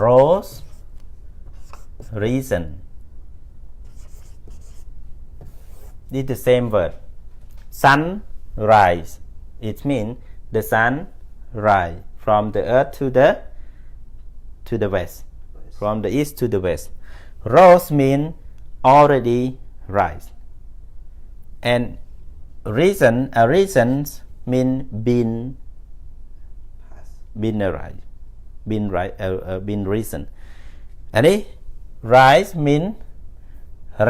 rose reason this is the same word sun rise it means the sun rise from the earth to the west from the east to the west rose mean already rise and reasons mean been rise been reason អានេះ rise mean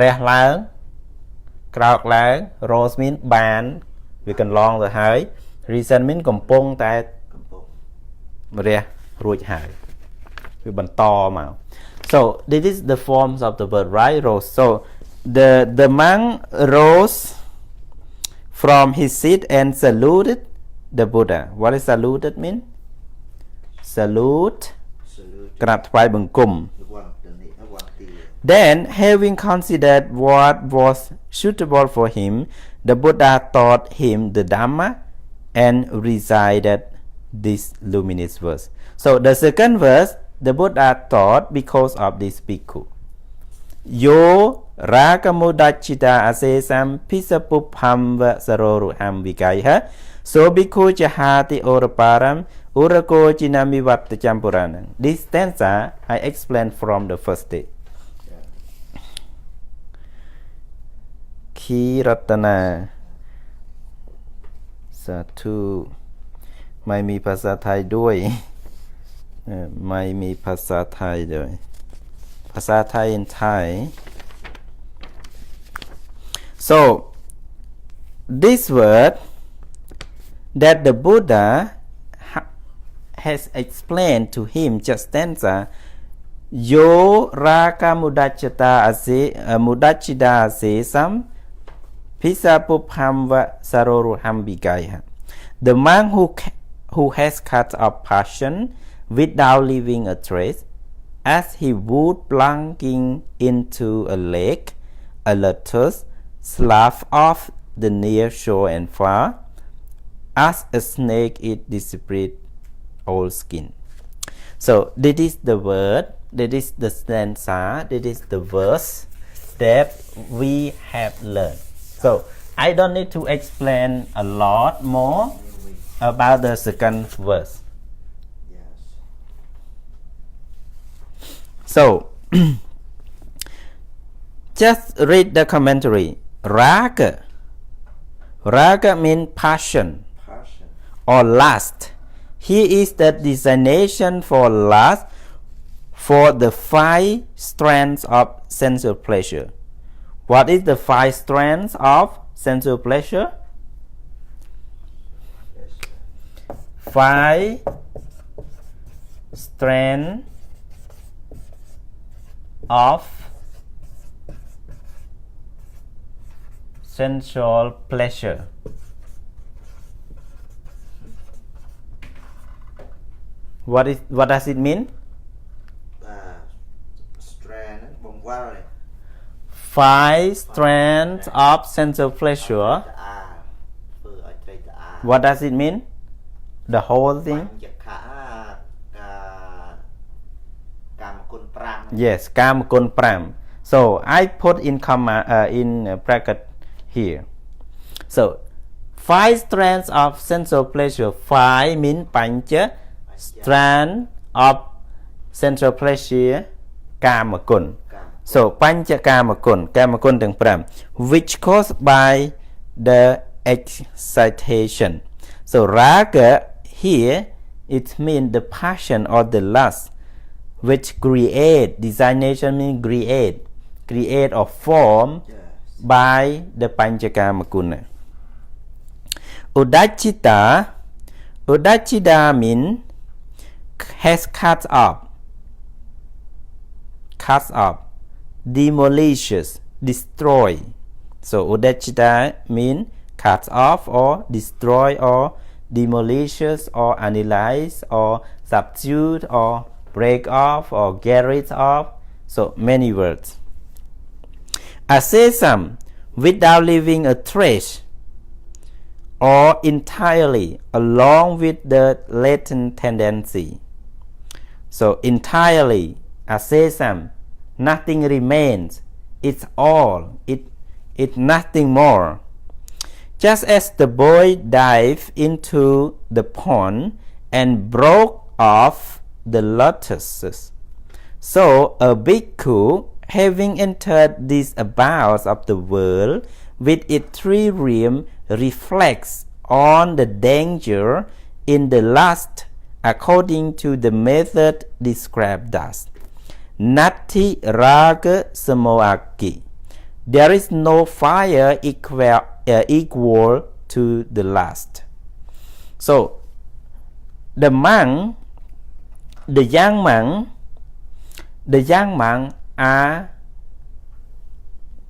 រះឡើងក្រោកឡើង rose mean បានវាកន្លងទៅហើយ reason mean កំពុងតែរះរួចហើយវាបន្តមក so this is the forms of the word right rose so the monk rose from his seat and saluted the Buddha what is saluted mean salute ក្រាបថ្វាយបង្គំ then having considered what was suitable for him the Buddha taught him the Dhamma and recited this luminous verse so the second verse the Buddha taught because of this bhikkhu yo rakamudachita asesam pisapupham va saroruham vikaiha so bhikkhu jahati oraparam urako jinami vattachampurana this stanza I explained from the first day Kiratana สาธุไม่มีภาษาไทยด้วยไม่มีภาษาไทยด้วยภาษาไทย in Thai so this word that the Buddha has explained to him just stanza yo raka mudachita ase mudachida ase sam Pisapupham saroruham bigaya. The monk who has cut off passion without leaving a trace, as he would plunging into a lake, a lotus, slough off the near shore and far, as a snake it disappeared all skin. So this is the word, that is the stanza, that is the verse that we have learned. So I don't need to explain a lot more about the second verse. Yes. So just read the commentary. Raga. Raga means passion or lust. Here is the designation for lust for the 5 strands of sensual pleasure. What is the 5 strands of sensual pleasure? 5 strands of sensual pleasure. What does it mean? Strand bông qual này. 5 strands of sensual pleasure. What does it mean? The whole thing? Yes, Kam Kun Pram. So I put in comma in bracket here. So 5 strands of sensual pleasure. 5 mean pancha strand of sensual pleasure Kamakun. So pancha Kamakun, Kamakunទាំង5 which caused by the excitation. So raga here it means the passion or the lust which create, designation means create or form by the panchakamakuna. Udachita means has cut off, demolishes, destroy. So udachita means cut off or destroy or demolishes or annihilate or substitute or break off or get rid of. So many words. Ascesam without leaving a trace or entirely along with the latent tendency. So entirely, ascesam, nothing remains. It's all. It nothing more. Just as the boy dived into the pond and broke off the lotuses, so a bhikkhu, having entered these abodes of the world with its 3 realms, reflects on the danger in the lust according to the method described thus. Nati raga samoaki. There is no fire equal to the lust. So the young monk are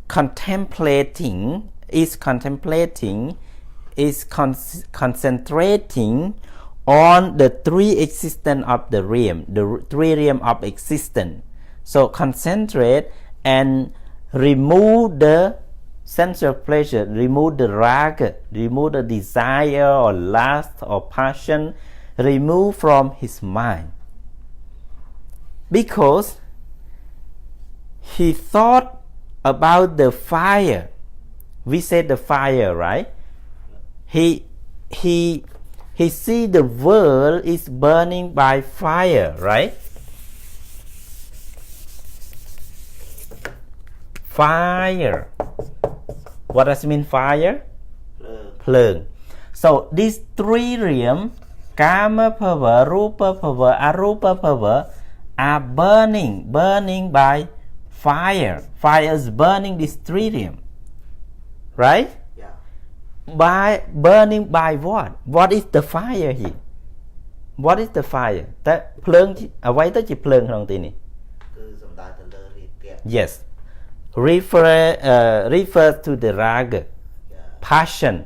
concentrating on the 3 existence of the realm, the 3 realms of existence. So concentrate and remove the sensual pleasure, remove the raga, remove the desire or lust or passion, remove from his mind. Because he thought about the fire. We said the fire, right? He see the world is burning by fire, right? Fire. What does it mean, fire? Plung. So these 3 realms, Kama Phava, Rupa Phava, Arupa Phava, are burning by fire. Fire is burning these 3 realms, right? Yeah. By burning by what? What is the fire here? What is the fire? តែភ្លើងអ្វីទៅជាភ្លើងក្នុងទីនេះ គឺសំដៅទៅលើរាគៈ Yes. Refer to the raga, passion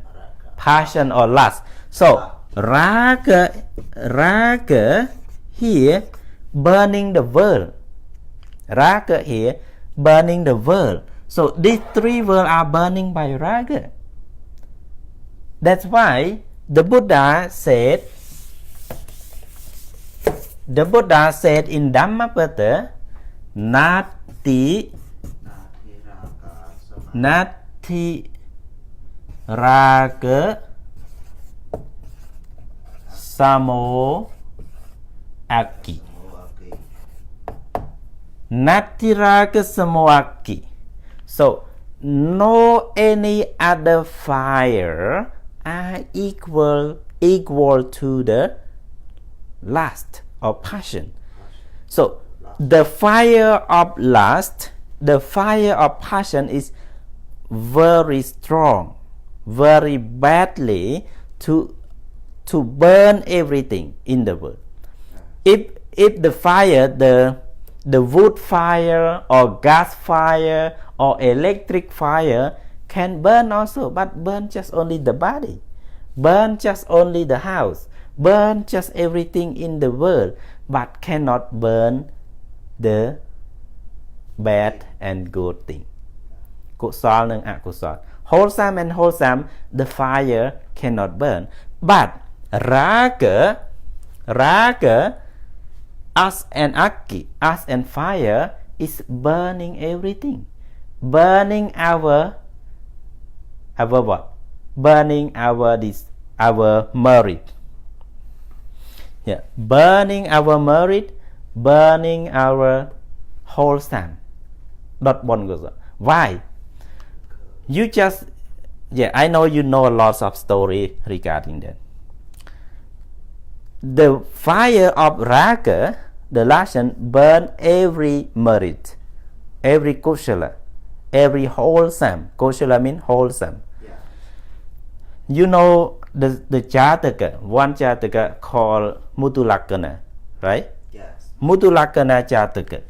or lust. So raga here burning the world. Raga here burning the world. So these 3 worlds are burning by raga. That's why the Buddha said in Dhammapata, Nati raga samo aki. Nati raga samo aki. So no any other fire are equal to the lust or passion. So the fire of lust, the fire of passion is very strong. very badly to burn everything in the world. If the fire, the wood fire or gas fire or electric fire can burn also, but burn just only the body, burn just only the house, burn just everything in the world, but cannot burn the bad and good thing. กุศล និង អកុសល wholesome and wholesome, the fire cannot burn, but raga us and akki, us and fire is burning everything, burning our what? Burning our merit. Yeah, burning our merit, burning our wholesome. Not one goes on. Why? You just, I know you know lots of story regarding that. The fire of raga, the Lashon, burn every merit, every kushala, every wholesome. Kushala means wholesome. Yeah. You know the Jataka, one Jataka called Mutulakana, right? Yes. Mutulakana Jataka.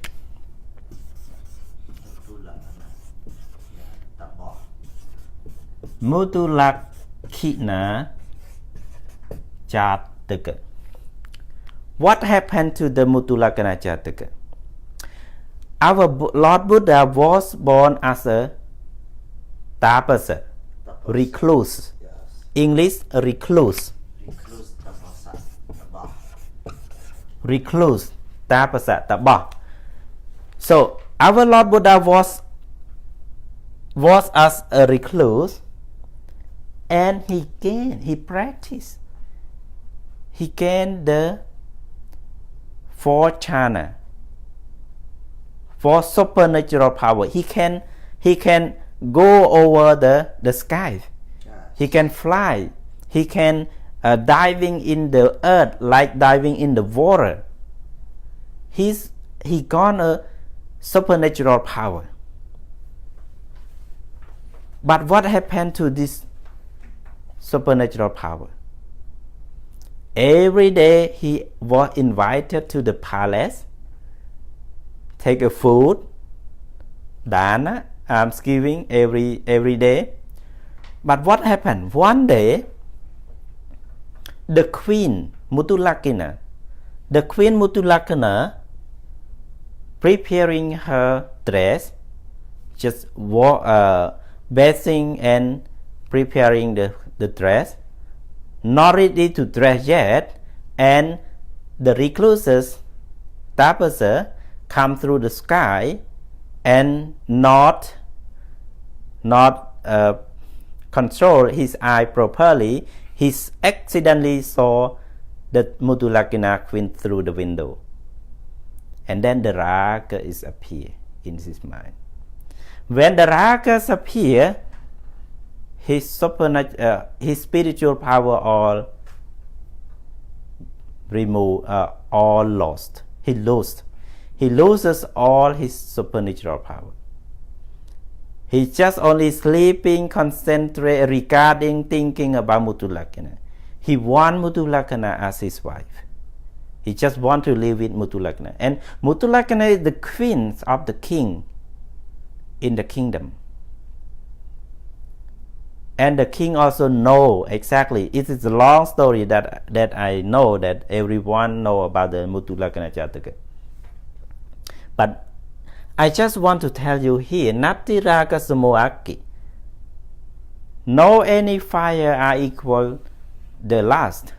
Mutulakina Jataka. What happened to the Mutulakana Jataka? Our Lord Buddha was born as a tapasa, recluse. Yes. English, recluse. Recluse, tapasa, tabah. So our Lord Buddha was as a recluse, and he practiced. He gained the 4 chana, 4 supernatural power. He can go over the sky. Yes. He can fly. He can diving in the earth like diving in the water. He got a supernatural power. But what happened to this supernatural power? Every day he was invited to the palace, take a food, dana, almsgiving every day. But what happened? One day, the queen Mutulakina, preparing her dress, just bathing and preparing the dress, not ready to dress yet, and the recluses tapasa come through the sky and not control his eye properly. He accidentally saw the Mutulakina queen through the window, and then the raga is appear in his mind. When the ragas appear, his spiritual power all removed, all lost. He loses all his supernatural power. He just only sleeping, concentrate, regarding, thinking about Mutulakina. He want Mutulakina as his wife. He just want to live with Mutulakina. And Mutulakina is the queen of the king in the kingdom. And the king also know exactly. It is a long story that I know, that everyone know about the Mutulakana Jataka. But I just want to tell you here, Nati Raga Samoaki. No any fire are equal the last.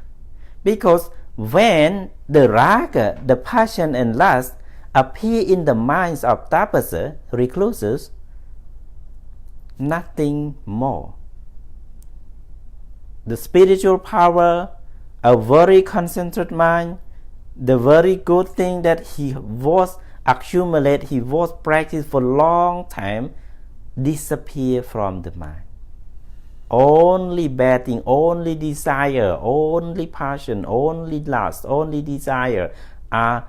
Because when the raga, the passion and lust appear in the minds of tapasa, recluses, nothing more. The spiritual power, a very concentrated mind, the very good thing that he was accumulate, he was practiced for long time, disappear from the mind. Only bad thing, only desire, only passion, only lust, only desire are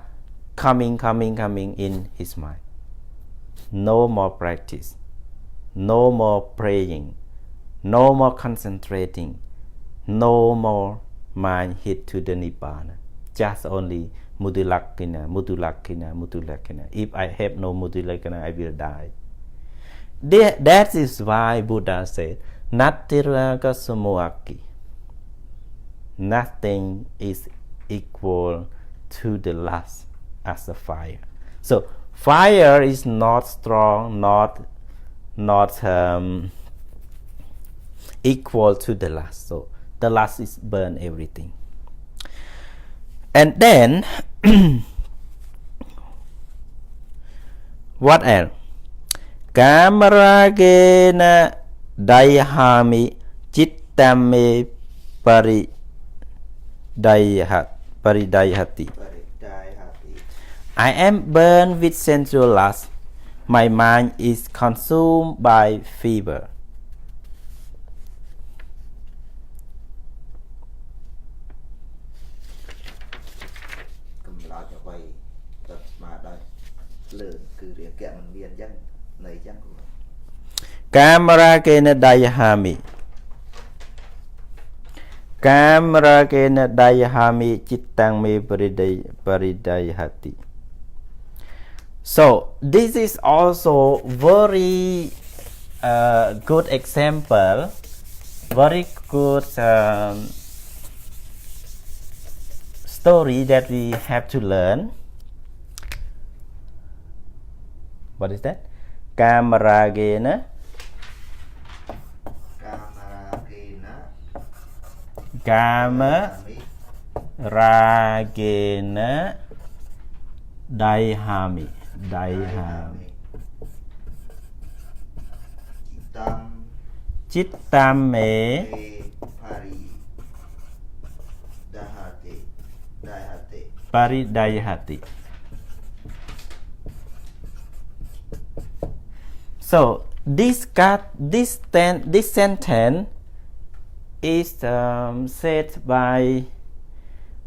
coming in his mind. No more practice, no more praying, no more concentrating, no more mind hit to the Nipāta. Just only mudulakkhana, mudulakkhana, mudulakkhana. If I have no mudulakkhana, I will die. That is why Buddha said, Nattiraga samuaki. Nothing is equal to the lust as a fire. So fire is not strong, not equal to the lust. So the lust is burn everything. And then what else? Kamaragena dayahami chittame paridayhati. I am burned with sensual lust. My mind is consumed by fever. Kamaragena dayahami. Kamaragena dayahami chittang me paridayhati. So this is also very good example, very good story that we have to learn. What is that? Kamaragena dayahami. Chittame paridayhati. So this sentence is said by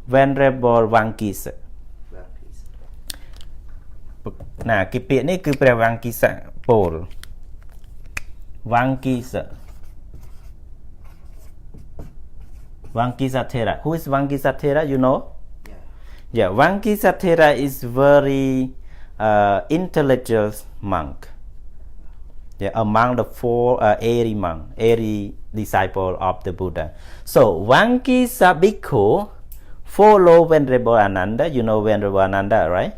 Venerable Vankisa. ណាគេពាក្យនេះគឺព្រះវង្គិសៈពោល Vankisa Thera. Who is Vankisa Thera? You know? Yeah, Vankisa Thera is very intellectual monk. Yeah, among the four Eri disciple of the Buddha. So Vankisa Bhikkhu follow Venerable Ananda. You know Venerable Ananda, right?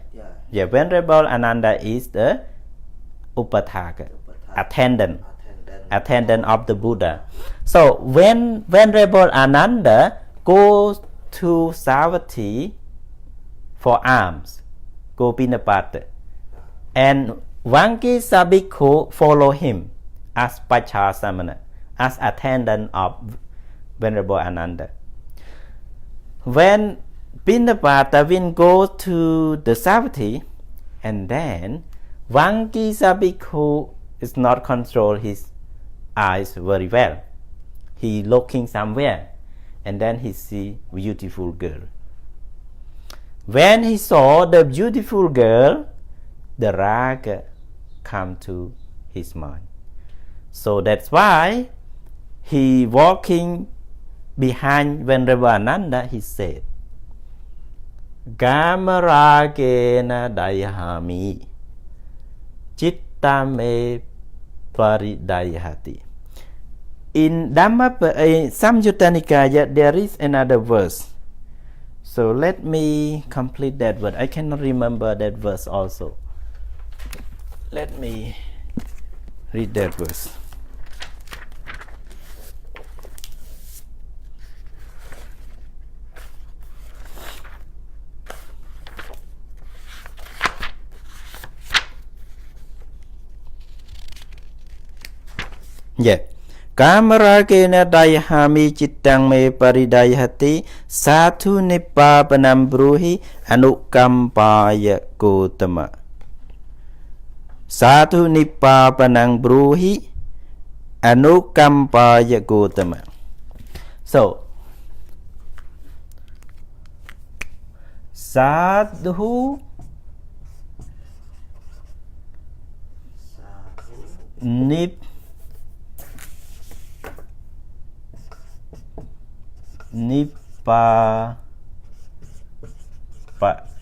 Yeah, Venerable Ananda is the Upataka, attendant of the Buddha. So when Venerable Ananda goes to Savatthi for alms, go Nipāta, and Vankisa Bhikkhu follow him as Paccāsamana, as attendant of Venerable Ananda. When Nipāta will go to the Savatthi, and then Vankisa Bhikkhu is not control his eyes very well. He looking somewhere, and then he see beautiful girl. When he saw the beautiful girl, the raga come to his mind. So that's why he walking behind Venerable Ananda. He said, Kamaragena dayahami chittame paridayhati. In Samyutta Nikaya there is another verse. So let me complete that verse. I cannot remember that verse also. Let me read that verse. Yeah. Kamaragena dayahami chittang me paridayhati satu nipāpanam bruhi anukampaya gotama. Satu nipāpanam bruhi anukampaya gotama. So sadhu Nipāta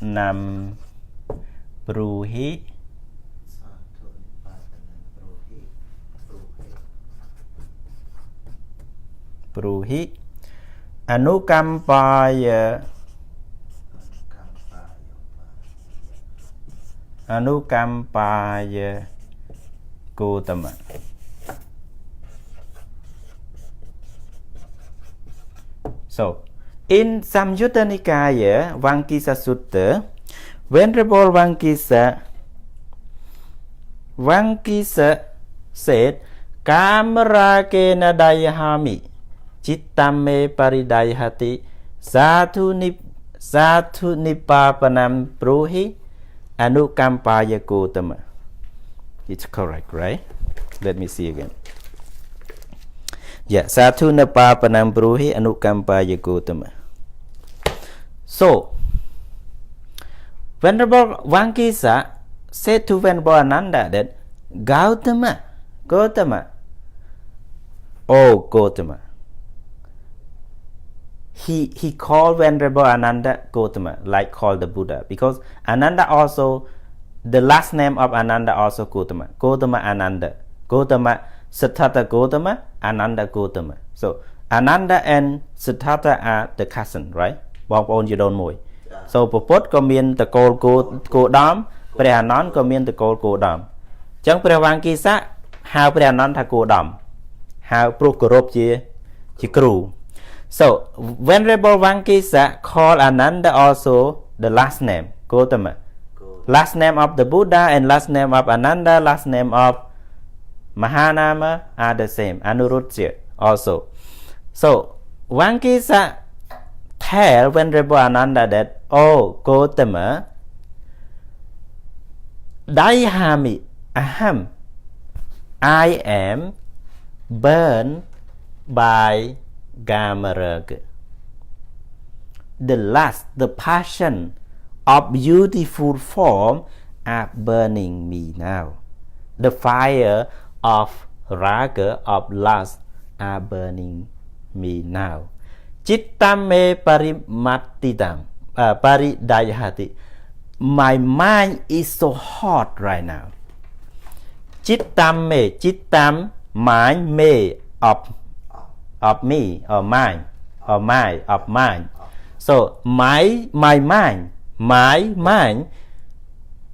Nam Bruhi Bruhi Anukampaya Gautama. So, in Samyutta Nikaya, Vankisa Sutta, Venerable Vankisa said, Kamarake Dayahami, Chittame Paridayhati, Satu Nipapanam Bruhi, Anukampaya Gautama. It's correct, right? Let me see again. Yeah, Satu Nipapanam Bruhi, Anukampaya Gautama. So, Venerable Vankisa said to Venerable Ananda that Gautama, oh Gautama. He called Venerable Ananda Gautama, like called the Buddha, because Ananda also, the last name of Ananda also Gautama. Gautama Ananda. Gautama Siddhartha Gautama, Ananda Gautama. So Ananda and Siddhartha are the cousin, right? Bong Pon you don't know. So Popot có miên the call go dam, Pre Anan có miên the call go dam. Chẳng Pre Vankisa, how Pre Anan tha go dam. How Prokorop chi kru. So Venerable Vankisa called Ananda also the last name, Gautama. Last name of the Buddha and last name of Ananda, last name of Mahanama are the same, Anuruddha also. So Vankisa tell Venerable Ananda that, oh Gautama, Dayahami Aham, I am burned by Gamaraga. The passion of beautiful form are burning me now. The fire of raga, of lust, are burning me now. Chittame paridayhati. My mind is so hot right now. Chittam, mind, me, of me, or mine, of mine. So my mind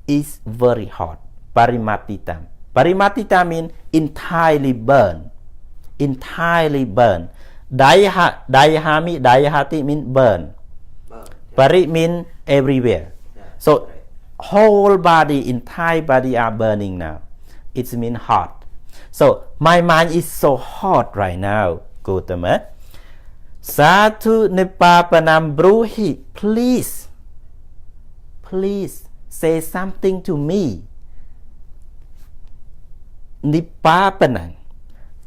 is very hot. Parimatitam. Parimatitam means entirely burn. Dayahati means burn. Pari means everywhere. So whole body, entire body are burning now. It means hot. So my mind is so hot right now, Gautama. Satu Nipapanam Bruhi, please say something to me. Nipapanam,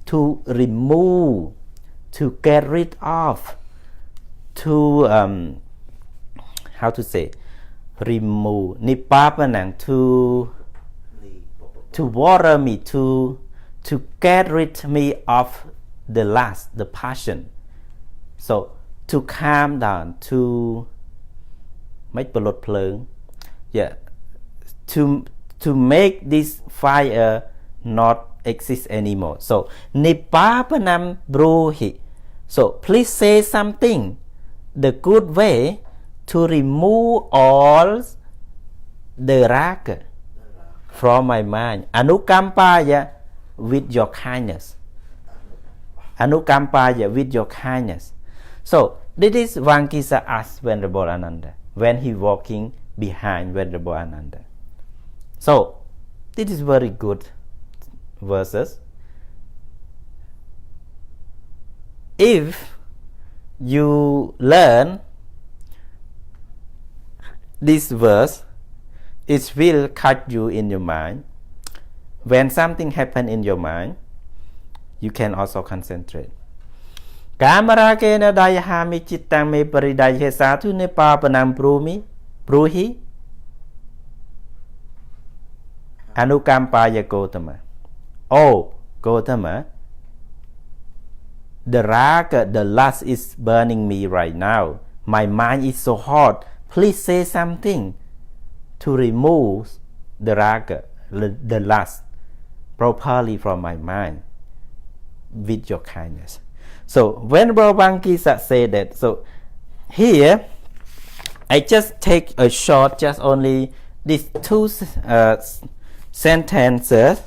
to remove, to get rid of, to how to say, remove. Nipapanam, to water me, to get rid me of the lust, the passion. So to calm down, to make pelot plung, yeah, to make this fire not exist anymore. So Nipapanam Bruhi. So please say something, the good way to remove all the raga from my mind. Anukampaya, with your kindness. Anukampaya, with your kindness. So this is Vankisa asked Venerable Ananda when he walking behind Venerable Ananda. So this is very good verses. If you learn this verse, it will cut you in your mind. When something happen in your mind, you can also concentrate. Kamarake dayahami chittang me paridayhe satu nipapanam bruhi anukampaya Gautama. Oh Gautama, the raga, the lust is burning me right now. My mind is so hot. Please say something to remove the raga, the lust, properly from my mind with your kindness. So when Bhavangkisa said that, so here I just take a short, just only these two sentences,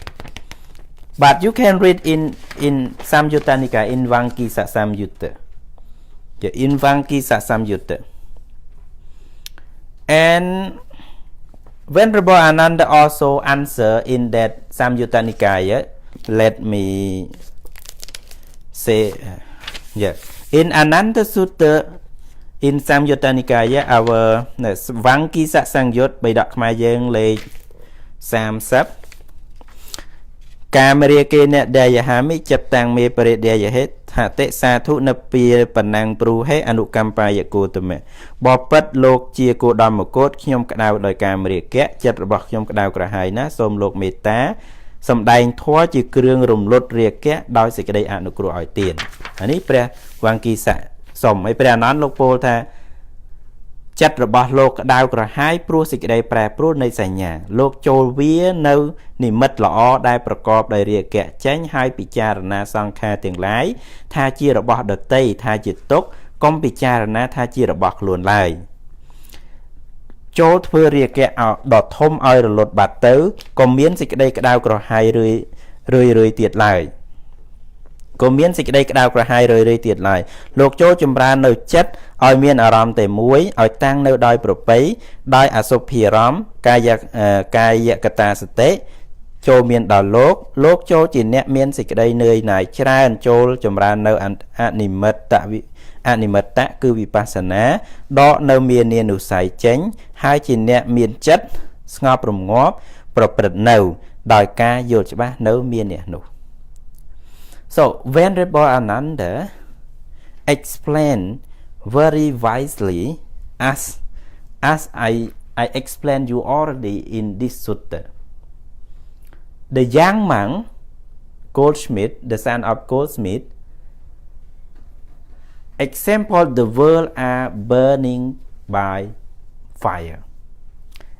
but you can read in Samyutta Nikaya, in Vangkisa Samyutta. Yeah, in Vangkisa Samyutta. And Venerable Ananda also answer in that Samyutta Nikaya. Let me say, yeah. In Ananda Sutta, in Samyutta Nikaya, our Vangkisa Sangyut, by Dr. Mayang Lake Samsap, Kamria Kena Dayahami, Chaptang Me Pare Dayahet, Hate Satu Napi Panang Pruhe, Anukampaya Kotame. Bopat Lok Chia Kodamokot, Kyom Kadao like Kamria Cat, Chatrabakyom Kadao Krahaina, some Lok Meta, some dying torch, you kring room lot reke, doi secret anukro I tin. And if prayer Vangkisa, some a prayer non look polta. ចិត្តរបស់លោកក្តៅក្រហាយព្រោះសេចក្តីប្រែប្រួលនៃសញ្ញាលោកចូលវានៅនិមិត្តល្អដែលប្រកបដោយរាគៈចេញហើយពិចារណាសង្ខារទាំងឡាយថាជារបស់ដតីថាជាទុក្ខកុំពិចារណាថាជារបស់ខ្លួនឡើយចូលធ្វើរាគៈដ៏ធំឲ្យរលត់បាត់ទៅក៏មានសេចក្តីក្តៅក្រហាយរឿយទៀតឡើយក៏មានសេចក្តីក្តៅក្រហាយរឿយទៀតឡើយលោកចូលចម្រើននៅចិត្តឲ្យមានអារម្មណ៍តែមួយឲ្យតាំងនៅដោយប្រពៃដោយអសុភារម្មណ៍កាយកតាសតិចូលមានដល់លោកចូលជាអ្នកមានសេចក្តីនឿយណាយច្រើនចូលចម្រើននៅអនិមិត្តៈគឺវិបស្សនាដកនៅមាននានុស័យចេញហើយជាអ្នកមានចិត្តស្ងប់រងាប់ប្រព្រឹត្តនៅដោយការយល់ច្បាស់នៅមានអ្នកនោះSo Venerable Ananda explained very wisely as I explained you already in this sutta. The young monk, goldsmith, the son of goldsmith, example the world are burning by fire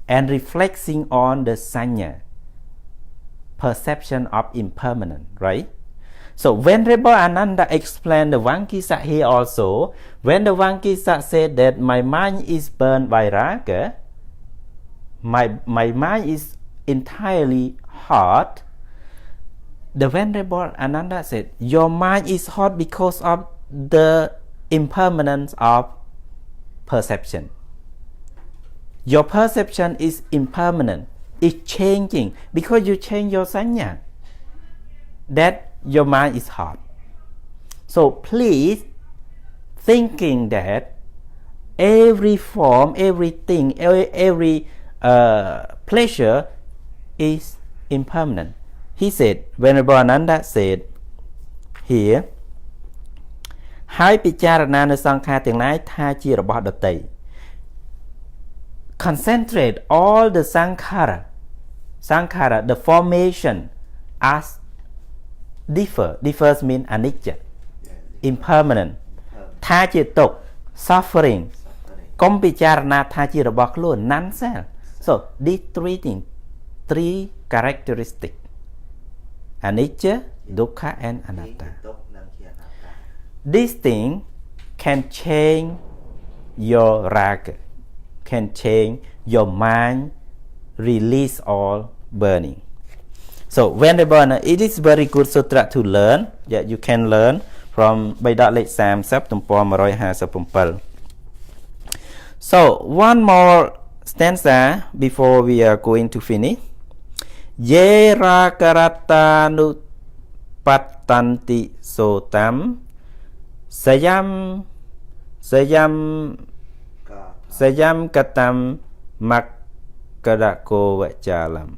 and reflecting on the sanya, perception of impermanent, right? So Venerable Ananda explained the Vangkisa here also. When the Vangkisa said that my mind is burned by raga, my mind is entirely hot, the Venerable Ananda said, your mind is hot because of the impermanence of perception. Your perception is impermanent, it's changing because you change your sanya. That your mind is hot. So please thinking that every form, everything, every pleasure is impermanent. He said, Venerable Ananda said here, ហើយពិចារណានៅសង្ខារទាំងឡាយថាជារបស់ដតី Concentrate all the sankhara, the formation as differs mean anicca, impermanent, ថាជាទុក្ខ suffering កុំពិចារណាថាជារបស់ខ្លួន non-self. So these three things, three characteristics, anicca, dukkha and anatta. This thing can change your raga, can change your mind, release all burning. So Venerable, it is very good sutra to learn. Yeah, you can learn from Baidak Lake Sam Sap Tumpor Maroy Hasapumpal. So one more stanza before we are going to finish. Ye rakarata nu patanti sotam sayam katam makadako vachalam.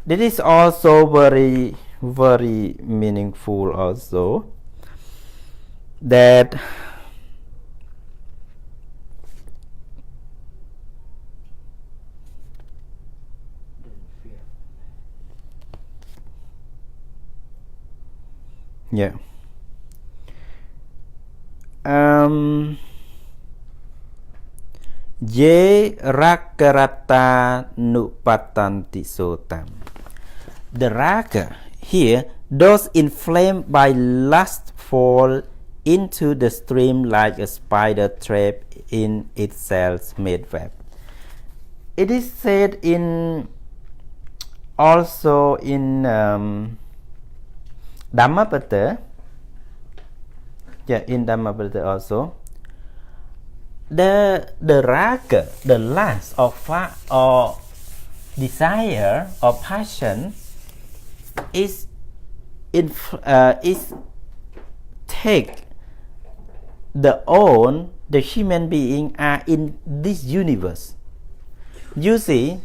This is also very, very meaningful also, that yeah, Ye rakarata nupatanti sotam. The raga here, those inflamed by lust fall into the stream like a spider trapped in itself made web. It is said in also in Dhammapata. Yeah, in Dhammapata also. The raga, the lust or desire or passion is take the human being are in this universe. You see,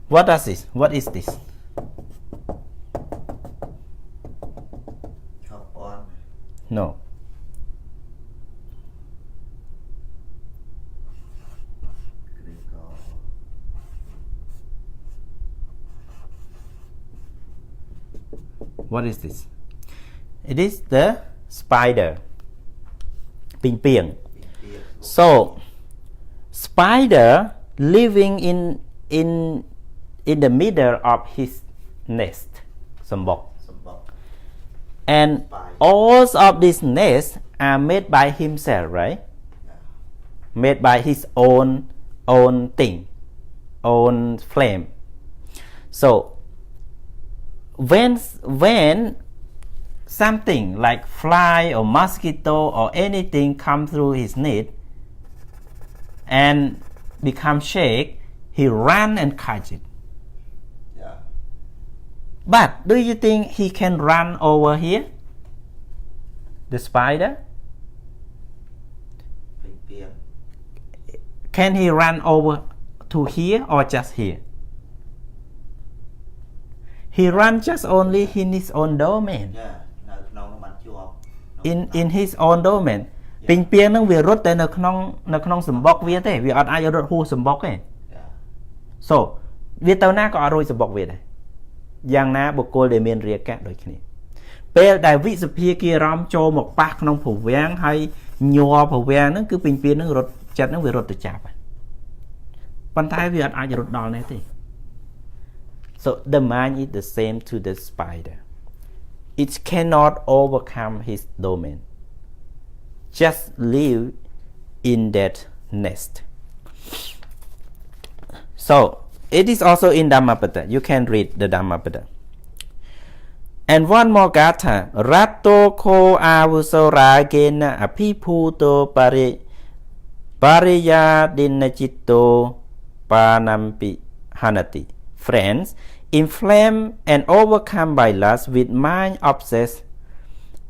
what does this? What is this? No. What is this? It is the spider. Ping ping. So, spider living in the middle of his nest. Sambok. And all of these nests are made by himself, right? Yeah. Made by his own thing, own flame. So when something like fly or mosquito or anything come through his net and become shake, he run and catch it. Yeah. But do you think he can run over here? The spider? Can he run over to here or just here? He runs just only in his own domain. Yeah. In his own domain. Ping ping នឹងវារត់តែនៅក្នុងសម្បុកវាទេវាអត់អាចរត់ហួសសម្បុកទេ So វាទៅណាក៏អត់រួចសម្បុកវាដែរយ៉ាងណាបុគ្គលដែលមានរាគៈដូចគ្នាពេលដែលវិសភាគិអារម្មណ៍ចូលមកប៉ះក្នុងប្រវាំងហើយញ័រប្រវាំងហ្នឹងគឺពេញពៀនហ្នឹងរត់ចិត្តហ្នឹងវារត់ទៅចាប់ប៉ុន្តែវាអត់អាចរត់ដល់នេះទេ So the mind is the same to the spider. It cannot overcome his domain. Just live in that nest. So it is also in Dhammapata. You can read the Dhammapata. And one more gatha. Ratto ko avusora gena apiputo pariya dinachito panampi hanati. Friends, inflamed and overcome by lust with mind obsessed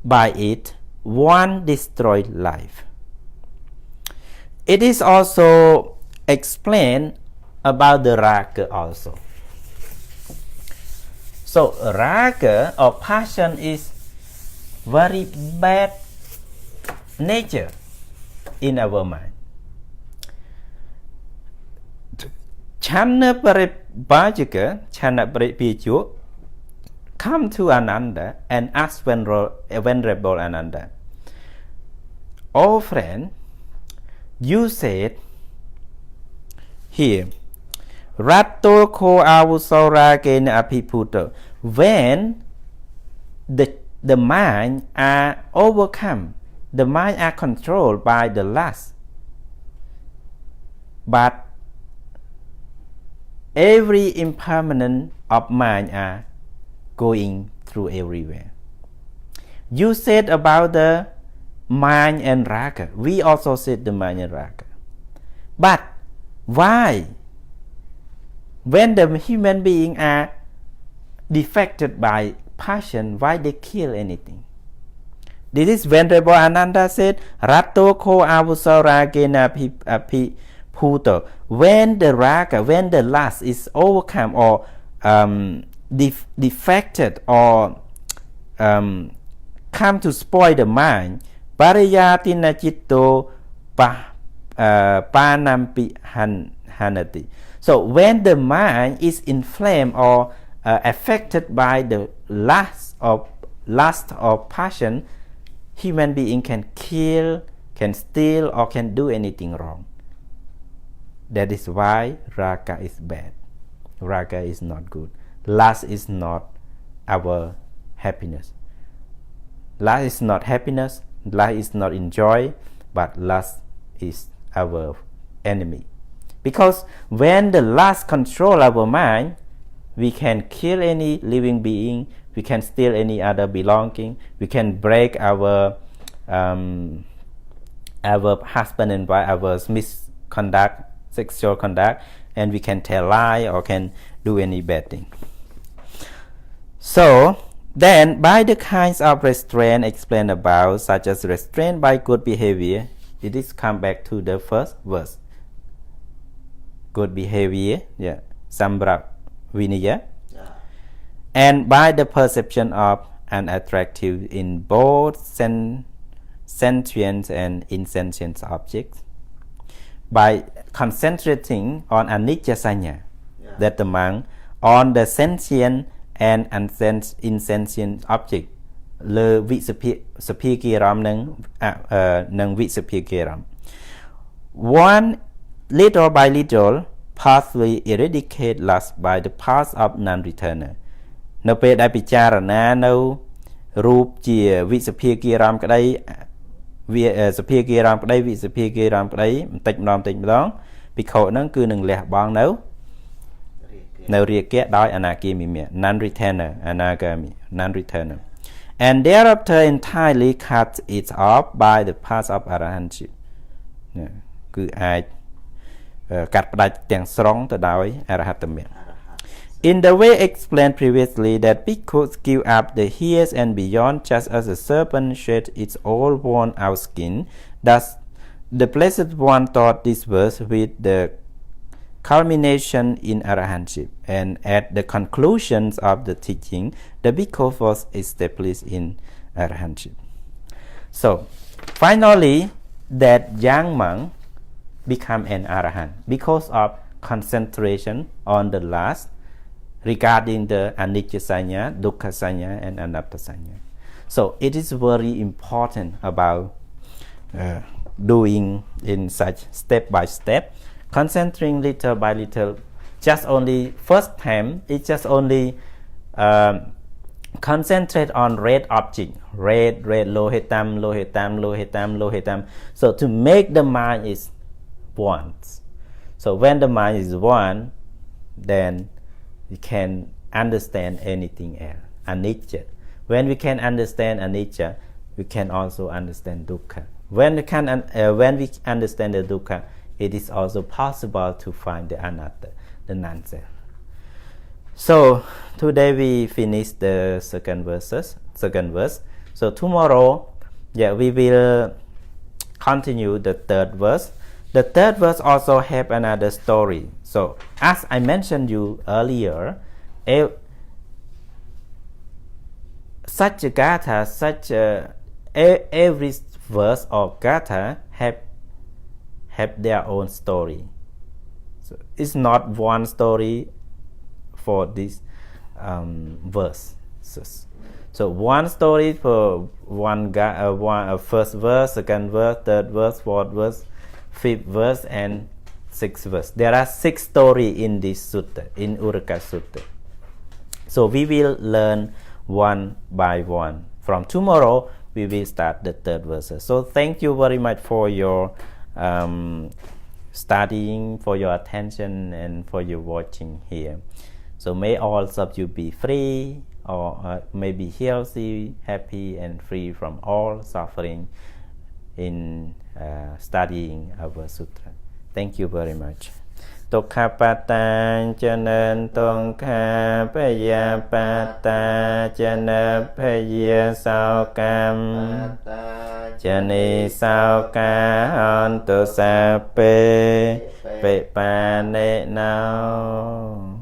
by it, one destroyed life. It is also explained about the raga also. So raga or passion is very bad nature in our mind. Chana Paribhajika, Chana Paribhiju, come to Ananda and ask Venerable Ananda, oh friend, you said here, Ratto ko avusora kena apiputo, when the mind are overcome, the mind are controlled by the lust, but every impermanent of mind are going through everywhere. You said about the mind and raga. We also said the mind and raga. But why? When the human being are defected by passion, why they kill anything? This is Venerable Ananda said, Ratto ko avusara gena api puto. When the raga, when the lust is overcome or defected or come to spoil the mind, pariyatina chitto panampi hanati. So when the mind is inflamed or affected by the lust or passion, human being can kill, can steal, or can do anything wrong. That is why raga is bad. Raga is not good. Lust is not our happiness. Lust is not happiness. Lust is not enjoy, but lust is our enemy. Because when the lust control our mind, we can kill any living being, we can steal any other belonging, we can break our husband and wife, our misconduct, sexual conduct, and we can tell lie or can do any bad thing. So then by the kinds of restraint explained above, such as restraint by good behavior, it is come back to the first verse. Good behavior, Sambra Vinaya, and by the perception of unattractive in both sentient and insentient objects, by concentrating on anicca sanya, that the monk, on the sentient and insentient object, le visapikiram nang visapikiram. One little by little, pathway eradicate lust by the path of non-returner. នៅពេលដែលពិចារណានៅរូបជាវិសភាគិរមក្តីវាសភាគិរមក្តីវិសភាគិរមក្តីបន្តិចម្ដងភិក្ខុហ្នឹងគឺនឹងលះបង់នៅរាគៈដោយអនាគាមីមៈ non-returner anagami non-returner, and thereafter entirely cut it off by the path of arahantship គឺអាចកាត់ផ្ដាច់ទាំងស្រុងទៅដោយអរហត្តមគ្គ In the way explained previously that bhikkhus give up the years and beyond just as a serpent shed its old worn out skin, thus the Blessed One taught this verse with the culmination in arahantship, and at the conclusions of the teaching, the bhikkhu was established in arahantship. So finally, that young monk become an arahant because of concentration on the last regarding the anicca sanya, dukkha sanya, and anatta sanya. So it is very important about doing in such step by step, concentrating little by little. Just only first time, it just only concentrate on red object, red lohitam. So to make the mind is one. So when the mind is one, then we can understand anything else. Anicca. When we can understand anicca, we can also understand dukkha. When we understand the dukkha, it is also possible to find the anatta, the non-self. So today we finish the second verse. So tomorrow, we will continue the third verse. The third verse also have another story. So as I mentioned you earlier, such a gatha, every verse of gatha have their own story. So it's not one story for this verse. So one story for one first verse, second verse, third verse, fourth verse, fifth verse, and sixth verse. There are 6 stories in this sutta, in Uraka Sutta. So we will learn one by one. From tomorrow, we will start the third verse. So thank you very much for your studying, for your attention, and for your watching here. So may all of you be free, or may be healthy, happy, and free from all suffering in studying our sutra. Thank you very much. Tukha pata jana tongkha paya pata jana paya saukam jani sauka onto sape pe pa ne nao.